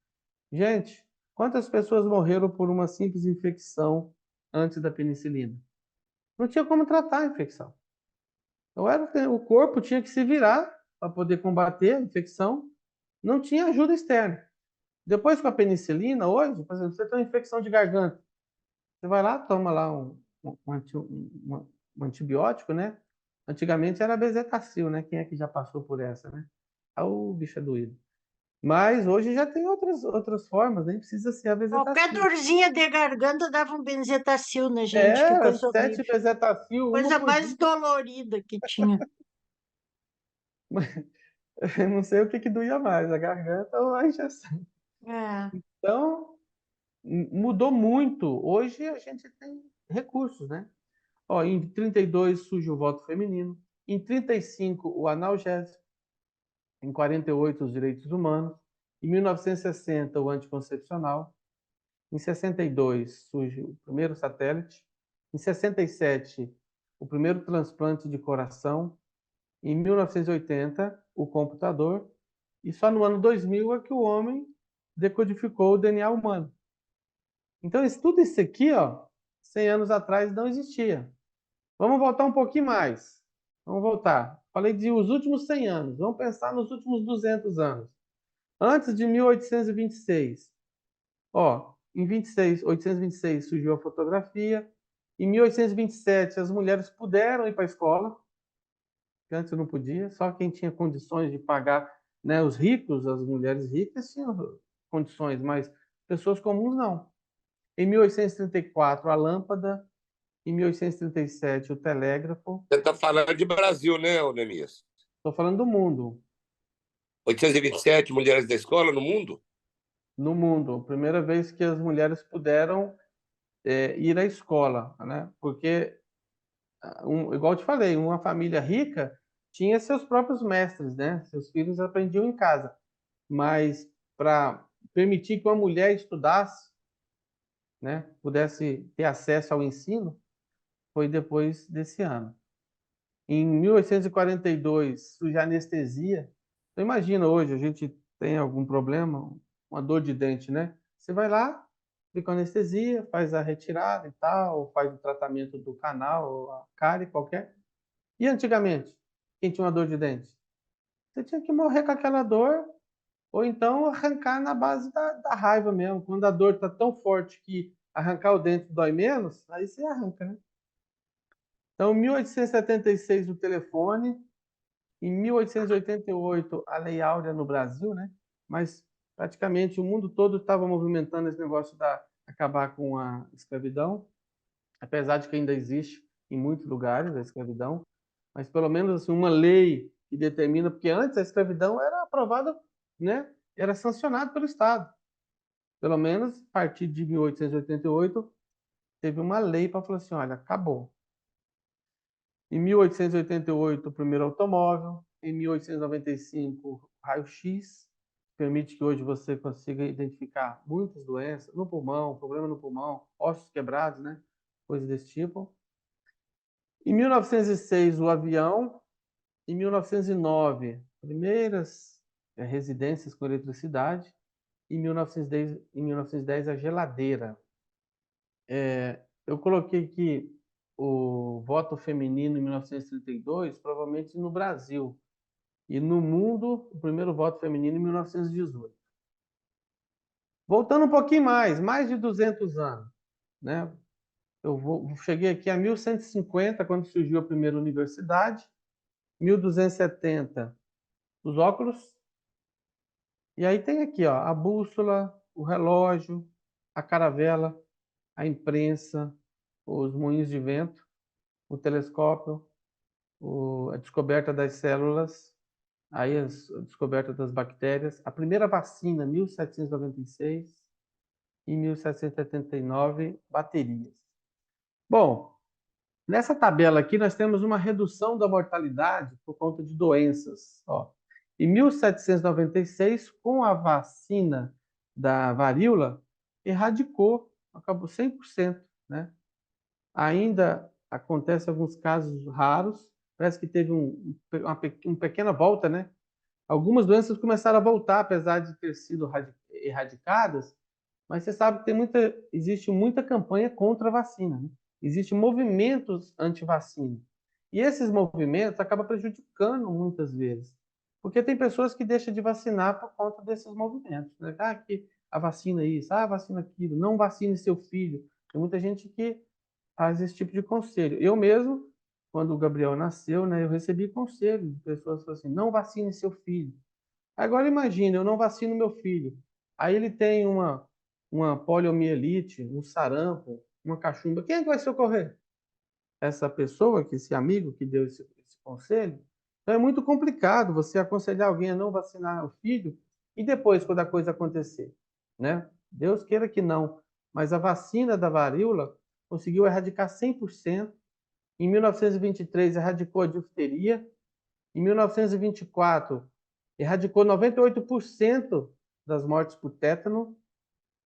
Gente, quantas pessoas morreram por uma simples infecção antes da penicilina? Não tinha como tratar a infecção. Então, o corpo tinha que se virar para poder combater a infecção. Não tinha ajuda externa. Depois, com a penicilina, hoje, por exemplo, você tem uma infecção de garganta. Você vai lá, toma lá um antibiótico, né? Antigamente era bezetacil, né? Quem é que já passou por essa, né? Ah, o bicho é doído. Mas hoje já tem outras formas, nem precisa ser a Qualquer bezetacil. dorzinha de garganta dava um benzetacil na gente, que É, coisa 7 horrível. bezetacil, uma Coisa por mais dia. dolorida que tinha. Eu não sei o que doía mais, a garganta ou a injeção. É. Então, mudou muito. Hoje a gente tem recursos, né? Ó, em 32 surge o voto feminino, em 35 o analgésico, em 48 os direitos humanos, Em 1960, o anticoncepcional. Em 62, surge o primeiro satélite. Em 67, o primeiro transplante de coração. Em 1980, o computador. E só no ano 2000 é que o homem decodificou o DNA humano. Então, tudo isso aqui, ó, 100 anos atrás não existia. Vamos voltar um pouquinho mais. Vamos voltar. Falei de os últimos 100 anos. Vamos pensar nos últimos 200 anos. Antes de 1826. Ó, em 826 surgiu a fotografia. Em 1827, as mulheres puderam ir para a escola, que antes não podia. Só quem tinha condições de pagar, né, os ricos, as mulheres ricas tinham condições, mas pessoas comuns não. Em 1834, a lâmpada. Em 1837, o telégrafo. Você está falando de Brasil, né, Neemias? Estou falando do mundo. 827 mulheres da escola no mundo? No mundo. Primeira vez que as mulheres puderam ir à escola, né? Porque, igual eu te falei, uma família rica tinha seus próprios mestres, né? Seus filhos aprendiam em casa. Mas para permitir que uma mulher estudasse, né? Pudesse ter acesso ao ensino, foi depois desse ano. Em 1842, surge a anestesia. Então, imagina hoje, a gente tem algum problema, uma dor de dente, né? Você vai lá, fica anestesia, faz a retirada e tal, faz o tratamento do canal, ou a cárie qualquer. E antigamente, quem tinha uma dor de dente? Você tinha que morrer com aquela dor, ou então arrancar na base da raiva mesmo. Quando a dor está tão forte que arrancar o dente dói menos, aí você arranca, né? Então, 1876, o telefone. Em 1888, a Lei Áurea no Brasil, né? Mas praticamente o mundo todo estava movimentando esse negócio da acabar com a escravidão, apesar de que ainda existe em muitos lugares a escravidão, mas pelo menos assim, uma lei que determina, porque antes a escravidão era aprovada, né? Era sancionada pelo Estado. Pelo menos a partir de 1888 teve uma lei para falar assim, olha, acabou. Em 1888, o primeiro automóvel. Em 1895, raio-x, permite que hoje você consiga identificar muitas doenças no pulmão, problema no pulmão, ossos quebrados, né? Coisas desse tipo. Em 1906, o avião. Em 1909, primeiras residências com eletricidade. Em 1910, a geladeira. Eu coloquei aqui o voto feminino em 1932, provavelmente no Brasil. E no mundo, o primeiro voto feminino em 1918. Voltando um pouquinho mais de 200 anos, né? Cheguei aqui a 1150, quando surgiu a primeira universidade. 1270, os óculos. E aí tem aqui, ó, a bússola, o relógio, a caravela, a imprensa, os moinhos de vento, o telescópio, a descoberta das células, aí a descoberta das bactérias, a primeira vacina, 1796, e 1779, baterias. Bom, nessa tabela aqui nós temos uma redução da mortalidade por conta de doenças. Ó, em 1796, com a vacina da varíola, erradicou, acabou 100%, né? Ainda acontece alguns casos raros, parece que teve uma pequena volta, né? Algumas doenças começaram a voltar, apesar de ter sido erradicadas, mas você sabe que existe muita campanha contra a vacina, né? Existem movimentos anti-vacina. E esses movimentos acabam prejudicando muitas vezes, porque tem pessoas que deixam de vacinar por conta desses movimentos, né? Ah, que a vacina isso, ah, a vacina aquilo, não vacine seu filho. Tem muita gente que faz esse tipo de conselho. Eu mesmo, quando o Gabriel nasceu, né, eu recebi conselho de pessoas que falaram assim, não vacine seu filho. Agora imagine, eu não vacino meu filho. Aí ele tem uma poliomielite, um sarampo, uma cachumba. Quem é que vai socorrer? Essa pessoa, esse amigo que deu esse conselho? Então é muito complicado você aconselhar alguém a não vacinar o filho e depois, quando a coisa acontecer, né? Deus queira que não. Mas a vacina da varíola conseguiu erradicar 100%. Em 1923, erradicou a difteria. Em 1924, erradicou 98% das mortes por tétano.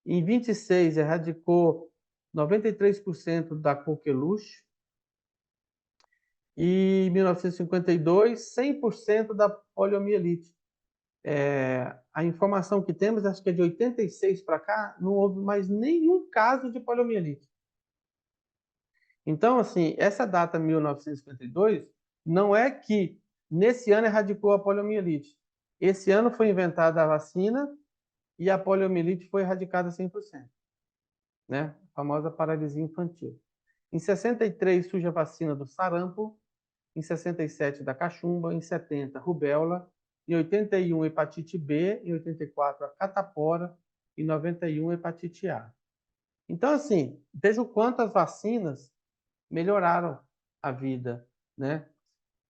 Em 26, erradicou 93% da coqueluche. E em 1952, 100% da poliomielite. A informação que temos, acho que é de 86 para cá, não houve mais nenhum caso de poliomielite. Então, assim, essa data 1952 não é que nesse ano erradicou a poliomielite. Esse ano foi inventada a vacina e a poliomielite foi erradicada 100%, né? A famosa paralisia infantil. Em 63 surge a vacina do sarampo, em 67 da cachumba, em 70 rubéola, em 81 hepatite B, em 84 a catapora, em 91 hepatite A. Então, assim, veja o quanto as vacinas melhoraram a vida, né?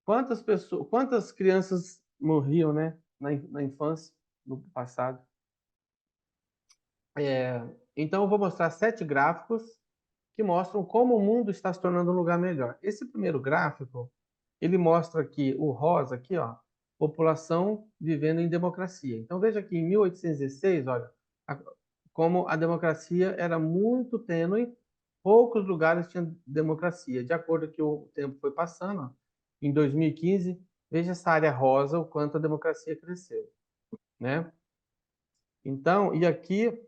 Quantas crianças morriam, né, na infância, no passado. Então, eu vou mostrar 7 gráficos que mostram como o mundo está se tornando um lugar melhor. Esse primeiro gráfico, ele mostra aqui, o rosa aqui, ó, população vivendo em democracia. Então, veja que em 1816, olha, como a democracia era muito tênue, poucos lugares tinham democracia. De acordo com que o tempo foi passando, ó, em 2015, veja essa área rosa, o quanto a democracia cresceu, né? Então, e aqui,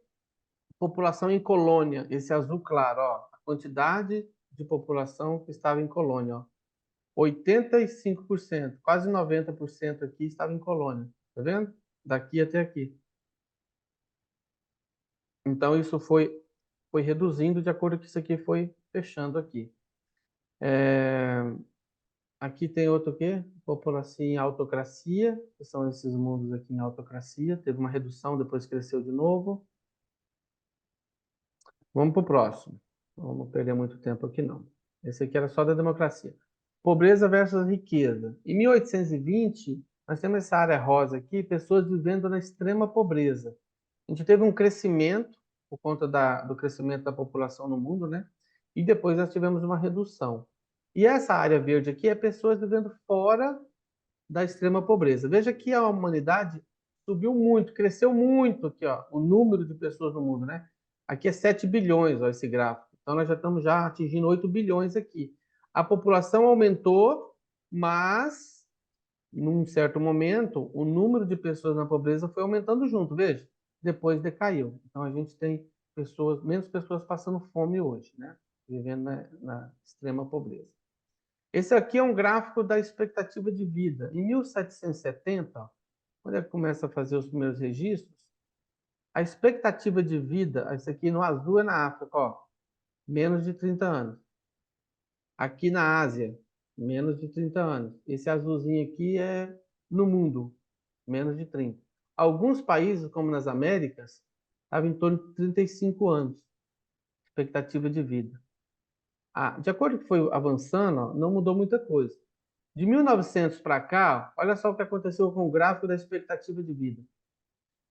população em colônia, esse azul claro, ó, a quantidade de população que estava em colônia, ó. 85%, quase 90% aqui estava em colônia, tá vendo? Daqui até aqui. Então, isso foi reduzindo de acordo com que isso aqui foi fechando aqui. Aqui tem outro o quê? População em autocracia, que são esses mundos aqui em autocracia. Teve uma redução, depois cresceu de novo. Vamos para o próximo. Não vamos perder muito tempo aqui, não. Esse aqui era só da democracia. Pobreza versus riqueza. Em 1820, nós temos essa área rosa aqui, pessoas vivendo na extrema pobreza. A gente teve um crescimento, por conta do crescimento da população no mundo, né? E depois nós tivemos uma redução. E essa área verde aqui é pessoas vivendo fora da extrema pobreza. Veja que a humanidade subiu muito, cresceu muito aqui, ó, o número de pessoas no mundo, né? Aqui é 7 bilhões, ó, esse gráfico. Então nós já estamos já atingindo 8 bilhões aqui. A população aumentou, mas num certo momento o número de pessoas na pobreza foi aumentando junto, veja. Depois decaiu. Então a gente tem menos pessoas passando fome hoje, né? Vivendo na extrema pobreza. Esse aqui é um gráfico da expectativa de vida. Em 1770, ó, quando ele começa a fazer os primeiros registros, a expectativa de vida, esse aqui no azul é na África, ó, menos de 30 anos. Aqui na Ásia, menos de 30 anos. Esse azulzinho aqui é no mundo, menos de 30. Alguns países, como nas Américas, estavam em torno de 35 anos, expectativa de vida. De acordo com que foi avançando, ó, não mudou muita coisa. De 1900 para cá, olha só o que aconteceu com o gráfico da expectativa de vida.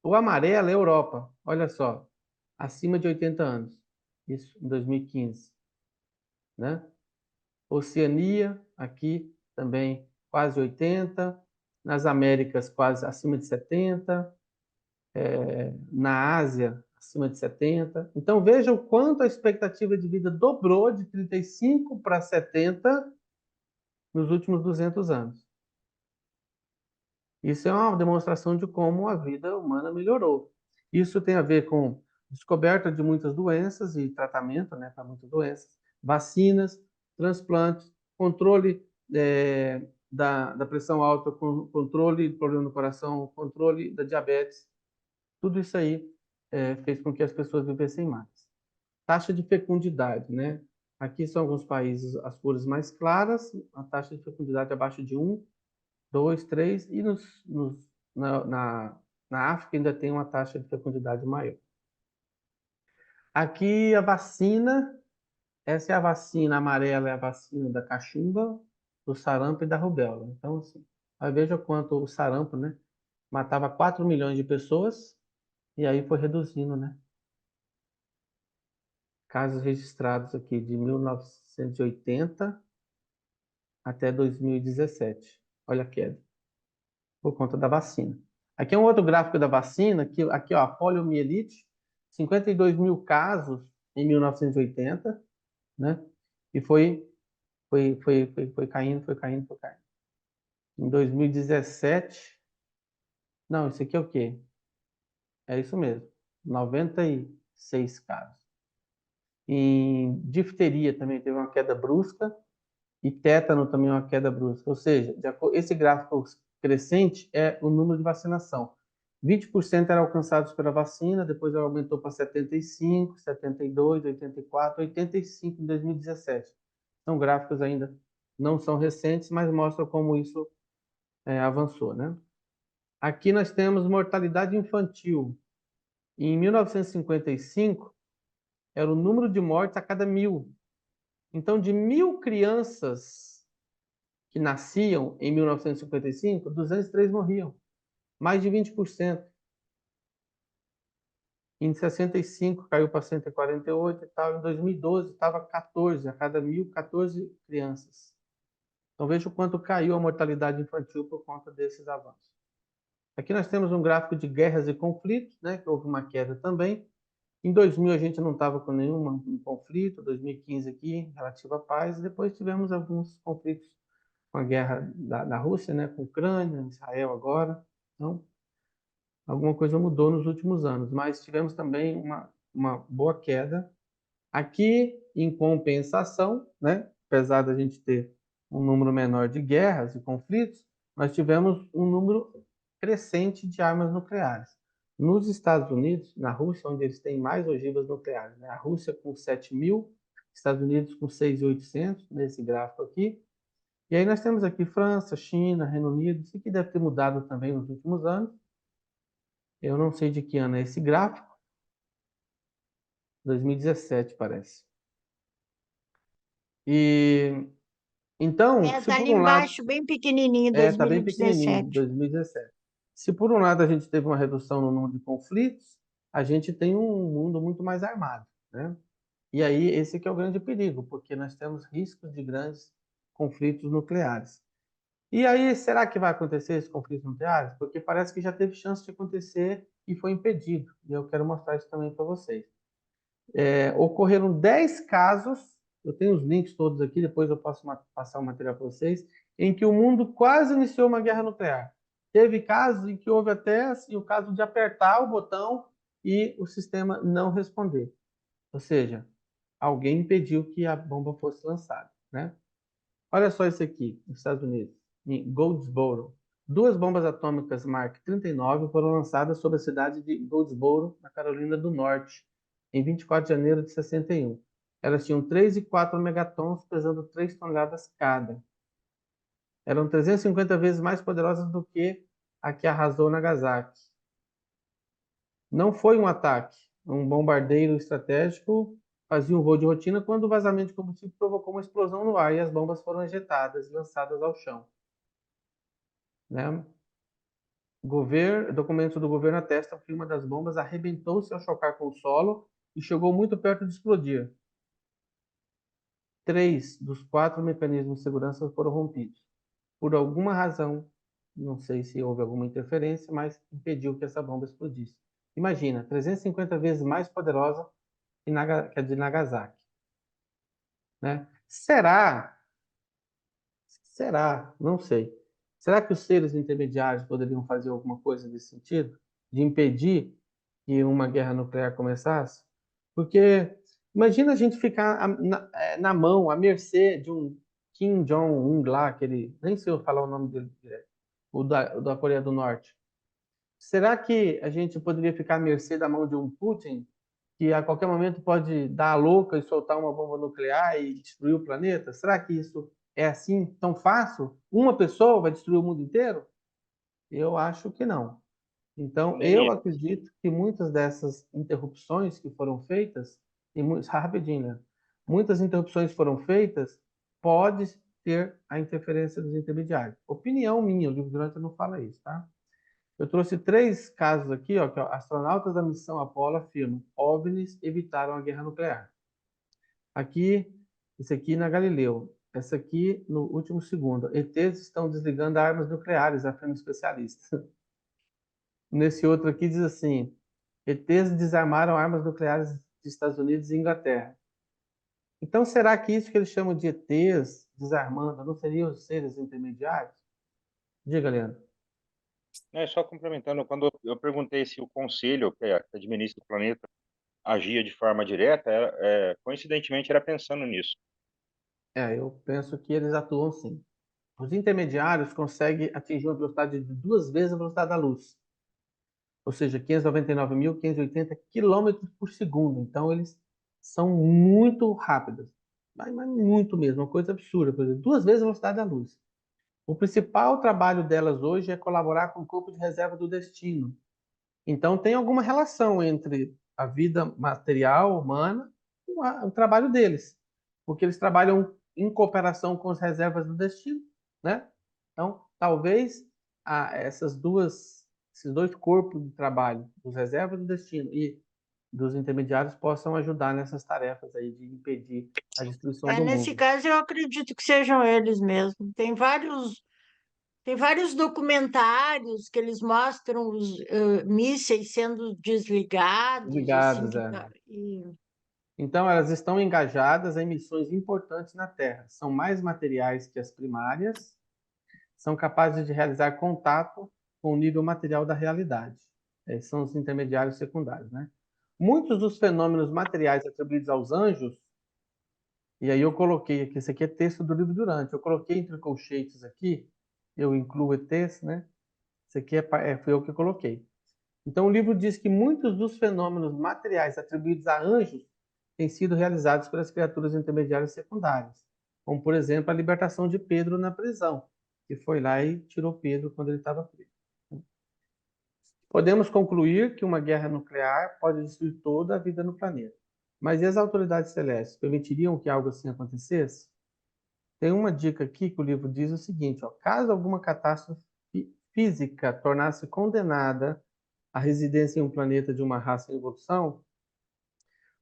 O amarelo é a Europa, olha só, acima de 80 anos. Isso em 2015, né? Oceania, aqui também quase 80. Nas Américas, quase acima de 70. Na Ásia, acima de 70. Então, veja o quanto a expectativa de vida dobrou de 35 para 70 nos últimos 200 anos. Isso é uma demonstração de como a vida humana melhorou. Isso tem a ver com descoberta de muitas doenças e tratamento, né, para muitas doenças, vacinas, transplantes, controle da pressão alta, controle do problema do coração, controle da diabetes. Tudo isso aí fez com que as pessoas vivessem mais. Taxa de fecundidade, né? Aqui são alguns países, as cores mais claras, a taxa de fecundidade abaixo de 1, 2, 3, e na África ainda tem uma taxa de fecundidade maior. Aqui a vacina, essa é a vacina amarela, é a vacina da cachumba, do sarampo e da rubéola. Então, assim, aí veja quanto o sarampo, né, matava 4 milhões de pessoas, e aí foi reduzindo, né? Casos registrados aqui de 1980 até 2017. Olha a queda, por conta da vacina. Aqui é um outro gráfico da vacina, aqui ó, a poliomielite, 52 mil casos em 1980, né? E foi caindo, foi caindo, foi caindo. Em 2017, não, isso aqui é o quê? É isso mesmo, 96 casos. Em difteria também teve uma queda brusca e tétano também uma queda brusca. Ou seja, esse gráfico crescente é o número de vacinação. 20% eram alcançados pela vacina, depois ela aumentou para 75, 72, 84, 85 em 2017. São gráficos ainda não são recentes, mas mostram como isso avançou, né? Aqui nós temos mortalidade infantil. Em 1955, era o número de mortes a cada 1.000. Então, de 1.000 crianças que nasciam em 1955, 203 morriam. Mais de 20%. Em 65 caiu para 148 e tal. Em 2012 estava 14, a cada 1.000, 14 crianças. Então veja o quanto caiu a mortalidade infantil por conta desses avanços. Aqui nós temos um gráfico de guerras e conflitos, né, que houve uma queda também. Em 2000 a gente não estava com nenhum conflito, 2015 aqui, relativo à paz. Depois tivemos alguns conflitos com a guerra da Rússia, né, com a Ucrânia, Israel agora. Então, alguma coisa mudou nos últimos anos, mas tivemos também uma boa queda. Aqui, em compensação, né, apesar da gente ter um número menor de guerras e conflitos, nós tivemos um número crescente de armas nucleares. Nos Estados Unidos, na Rússia, onde eles têm mais ogivas nucleares, né? A Rússia com 7.000, Estados Unidos com 6.800, nesse gráfico aqui. E aí nós temos aqui França, China, Reino Unido, isso aqui deve ter mudado também nos últimos anos. Eu não sei de que ano é esse gráfico. 2017, parece. E então, se Tá por ali um lado, embaixo, bem pequenininho, tá bem pequenininho, 2017. 2017. Se por um lado a gente teve uma redução no número de conflitos, a gente tem um mundo muito mais armado, né? E aí esse que é o grande perigo, porque nós temos riscos de grandes conflitos nucleares. E aí, será que vai acontecer esses conflitos nucleares? Porque parece que já teve chance de acontecer e foi impedido. E eu quero mostrar isso também para vocês. Ocorreram 10 casos, eu tenho os links todos aqui, depois eu posso passar o material para vocês, em que o mundo quase iniciou uma guerra nuclear. Teve casos em que houve até assim, o caso de apertar o botão e o sistema não responder. Ou seja, alguém impediu que a bomba fosse lançada, né? Olha só isso aqui, nos Estados Unidos, em Goldsboro. Duas bombas atômicas Mark 39 foram lançadas sobre a cidade de Goldsboro, na Carolina do Norte, em 24 de janeiro de 61. Elas tinham 3 e 4 megatons, pesando 3 toneladas cada. Eram 350 vezes mais poderosas do que a que arrasou Nagasaki. Não foi um ataque, um bombardeiro estratégico fazia um voo de rotina quando o vazamento de combustível provocou uma explosão no ar e as bombas foram ejetadas e lançadas ao chão. Né? Documentos do governo atestam que uma das bombas arrebentou-se ao chocar com o solo e chegou muito perto de explodir. 3 dos 4 mecanismos de segurança foram rompidos. Por alguma razão, não sei se houve alguma interferência, mas impediu que essa bomba explodisse. Imagina, 350 vezes mais poderosa que a de Nagasaki. Né? Será? Não sei. Será que os seres intermediários poderiam fazer alguma coisa nesse sentido? De impedir que uma guerra nuclear começasse? Porque imagina a gente ficar na mão, à mercê de um Kim Jong-un lá, aquele, nem sei eu falar o nome dele, o da Coreia do Norte. Será que a gente poderia ficar à mercê da mão de um Putin, que a qualquer momento pode dar a louca e soltar uma bomba nuclear e destruir o planeta? Será que isso é assim tão fácil? Uma pessoa vai destruir o mundo inteiro? Eu acho que não. Então, eu acredito que muitas dessas interrupções que foram feitas, e rapidinho, né? Muitas interrupções foram feitas, pode ter a interferência dos intermediários. Opinião minha, o livro durante não fala isso, tá? Eu trouxe 3 casos aqui, ó, que ó, astronautas da missão Apollo afirmam: OVNIs evitaram a guerra nuclear. Aqui, esse aqui na Galileu. Essa aqui no último segundo. ETs estão desligando armas nucleares, afirma especialista. Nesse outro aqui diz assim: ETs desarmaram armas nucleares dos Estados Unidos e Inglaterra. Então, será que isso que eles chamam de ETs desarmando não seriam os seres intermediários? Diga, Leandro. Só complementando, quando eu perguntei se o conselho que administra o planeta agia de forma direta, coincidentemente era pensando nisso. Eu penso que eles atuam sim. Os intermediários conseguem atingir uma velocidade de 2 vezes a velocidade da luz, ou seja, 599.580 quilômetros por segundo. Então, eles são muito rápidos, mas muito mesmo, uma coisa absurda, por exemplo, 2 vezes a velocidade da luz. O principal trabalho delas hoje é colaborar com o corpo de reserva do destino. Então, tem alguma relação entre a vida material humana e o trabalho deles, porque eles trabalham em cooperação com as reservas do destino, né? Então, talvez esses dois corpos de trabalho, dos reservas do destino e dos intermediários, possam ajudar nessas tarefas aí de impedir a destruição do Nesse mundo. caso, eu acredito que sejam eles mesmo. Tem vários documentários que eles mostram os mísseis sendo desligados, assim, Ligados, Então, elas estão engajadas em missões importantes na Terra. São mais materiais que as primárias, são capazes de realizar contato com o nível material da realidade. Esses são os intermediários secundários, né? Muitos dos fenômenos materiais atribuídos aos anjos, e aí eu coloquei aqui, esse aqui é texto do livro Durante, eu coloquei entre colchetes aqui, eu incluo ETs, né? Esse aqui foi eu que coloquei. Então, o livro diz que muitos dos fenômenos materiais atribuídos a anjos têm sido realizados pelas criaturas intermediárias secundárias, como, por exemplo, a libertação de Pedro na prisão, que foi lá e tirou Pedro quando ele estava preso. Podemos concluir que uma guerra nuclear pode destruir toda a vida no planeta. Mas e as autoridades celestes permitiriam que algo assim acontecesse? Tem uma dica aqui que o livro diz o seguinte: caso alguma catástrofe física tornasse condenada a residência em um planeta de uma raça em evolução,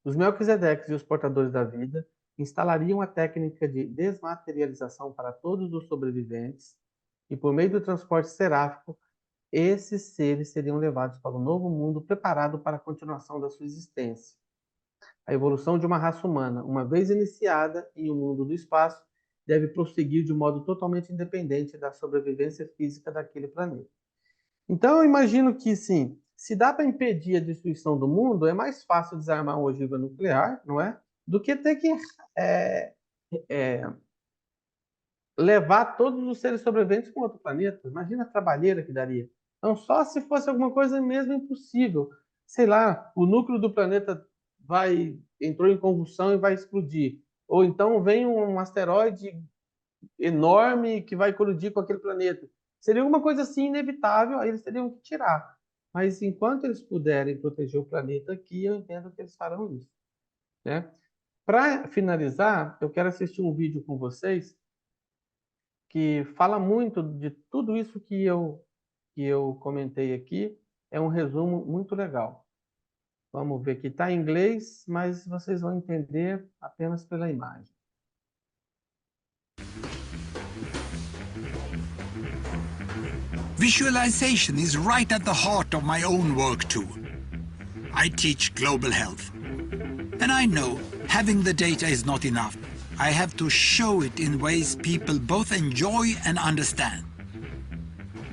os Melquisedeques e os portadores da vida instalariam a técnica de desmaterialização para todos os sobreviventes e, por meio do transporte seráfico, esses seres seriam levados para um novo mundo preparado para a continuação da sua existência. A evolução de uma raça humana, uma vez iniciada em um mundo do espaço, deve prosseguir de modo totalmente independente da sobrevivência física daquele planeta. Então, eu imagino que, sim, se dá para impedir a destruição do mundo, é mais fácil desarmar uma ogiva nuclear, não é? Do que ter que levar todos os seres sobreviventes para outro planeta. Imagina a trabalheira que daria. Então, só se fosse alguma coisa mesmo impossível. Sei lá, o núcleo do planeta entrou em convulsão e vai explodir. Ou então vem um asteroide enorme que vai colidir com aquele planeta. Seria alguma coisa assim inevitável, aí eles teriam que tirar. Mas enquanto eles puderem proteger o planeta aqui, eu entendo que eles farão isso, né? Para finalizar, eu quero assistir um vídeo com vocês que fala muito de tudo isso que eu comentei aqui. É um resumo muito legal. Vamos ver que está em inglês, mas vocês vão entender apenas pela imagem. Visualization is right at the heart of my own work too. I teach global health. And I know having the data is not enough. I have to show it in ways people both enjoy and understand.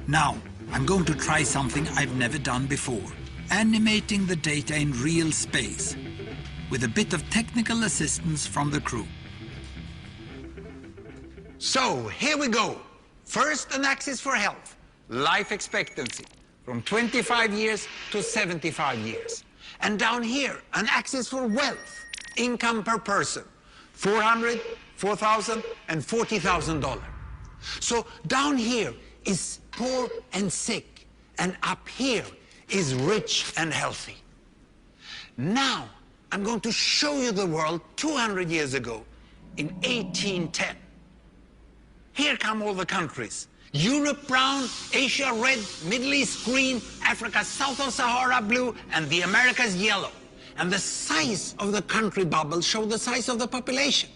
Now, I'm going to try something I've never done before. Animating the data in real space, with a bit of technical assistance from the crew. So, here we go. First, an axis for health. Life expectancy, from 25 years to 75 years. And down here, an axis for wealth, income per person, $400, $4,000, and $40,000. So down here is poor and sick, and up here is rich and healthy. Now, I'm going to show you the world 200 years ago, in 1810. Here come all the countries. Europe brown, Asia red, Middle East green, Africa south of Sahara blue, and the Americas yellow. And the size of the country bubbles show the size of the population.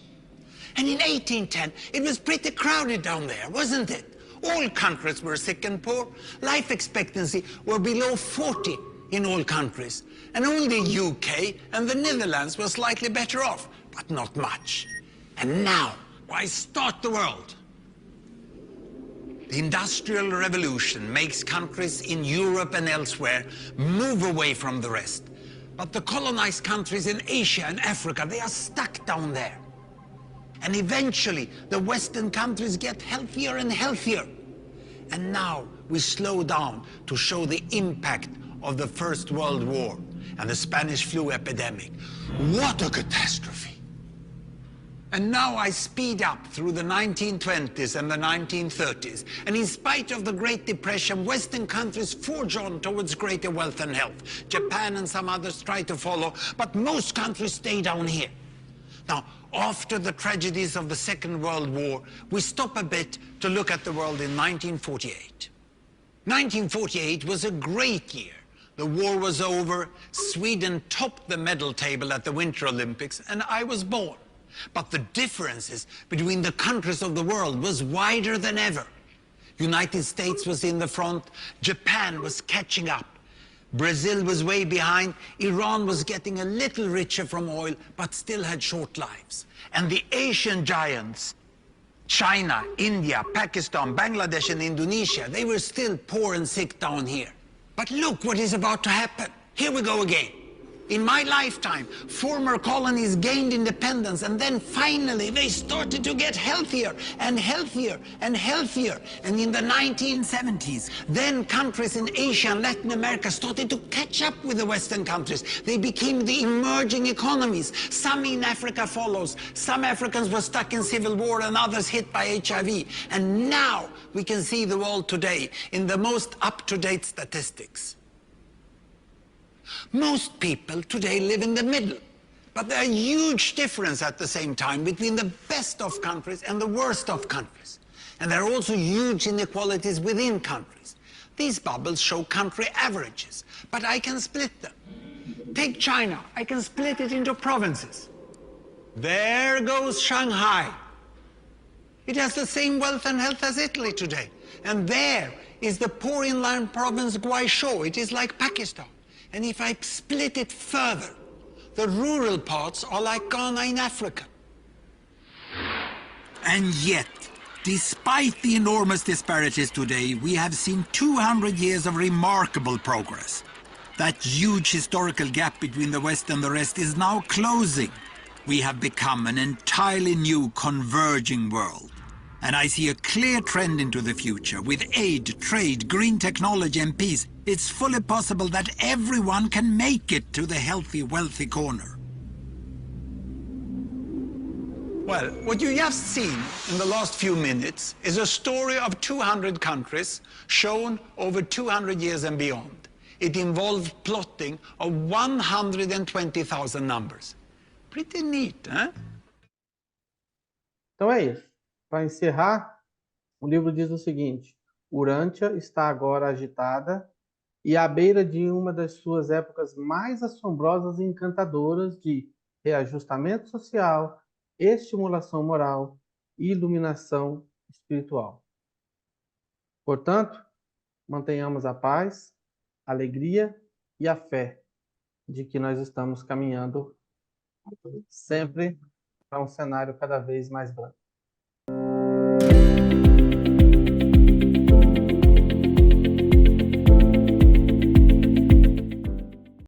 And in 1810, it was pretty crowded down there, wasn't it? all countries were sick and poor. Life expectancy were below 40 in all countries. And only the UK and the Netherlands were slightly better off, but not much. And now, why start the world? The Industrial Revolution makes countries in Europe and elsewhere move away from the rest. But the colonized countries in Asia and Africa, they are stuck down there. And eventually, the Western countries get healthier and healthier. And now we slow down to show the impact of the First World War and the Spanish flu epidemic. What a catastrophe! And now I speed up through the 1920s and the 1930s. And in spite of the Great Depression, Western countries forge on towards greater wealth and health. Japan and some others try to follow, but most countries stay down here. Now, after the tragedies of the Second World War, we stop a bit to look at the world in 1948. 1948 was a great year. The war was over, Sweden topped the medal table at the Winter Olympics, and I was born. But the differences between the countries of the world was wider than ever. United States was in the front, Japan was catching up. Brazil was way behind, Iran was getting a little richer from oil, but still had short lives. And the Asian giants, China, India, Pakistan, Bangladesh and Indonesia, they were still poor and sick down here. But look what is about to happen. Here we go again. In my lifetime, former colonies gained independence, and then finally they started to get healthier and healthier and healthier. And in the 1970s, then countries in Asia and Latin America started to catch up with the Western countries. They became the emerging economies. Some in Africa follows. Some Africans were stuck in civil war and others hit by HIV. And now we can see the world today in the most up-to-date statistics. Most people today live in the middle, but there are huge differences at the same time between the best of countries and the worst of countries. And there are also huge inequalities within countries. These bubbles show country averages, but I can split them. Take China, I can split it into provinces. There goes Shanghai. It has the same wealth and health as Italy today. And there is the poor inland province Guizhou. It is like Pakistan. And if I split it further, the rural parts are like Ghana in Africa. And yet, despite the enormous disparities today, we have seen 200 years of remarkable progress. That huge historical gap between the West and the rest is now closing. We have become an entirely new converging world. And I see a clear trend into the future. With aid, trade, green technology and peace, it's fully possible that everyone can make it to the healthy, wealthy corner. Well, what you just seen in the last few minutes is a story of 200 countries shown over 200 years and beyond. It involved plotting of 120,000 numbers. Pretty neat, huh? Então é isso. Para encerrar, o livro diz o seguinte: Urântia está agora agitada e à beira de uma das suas épocas mais assombrosas e encantadoras de reajustamento social, estimulação moral e iluminação espiritual. Portanto, mantenhamos a paz, a alegria e a fé de que nós estamos caminhando sempre para um cenário cada vez mais branco.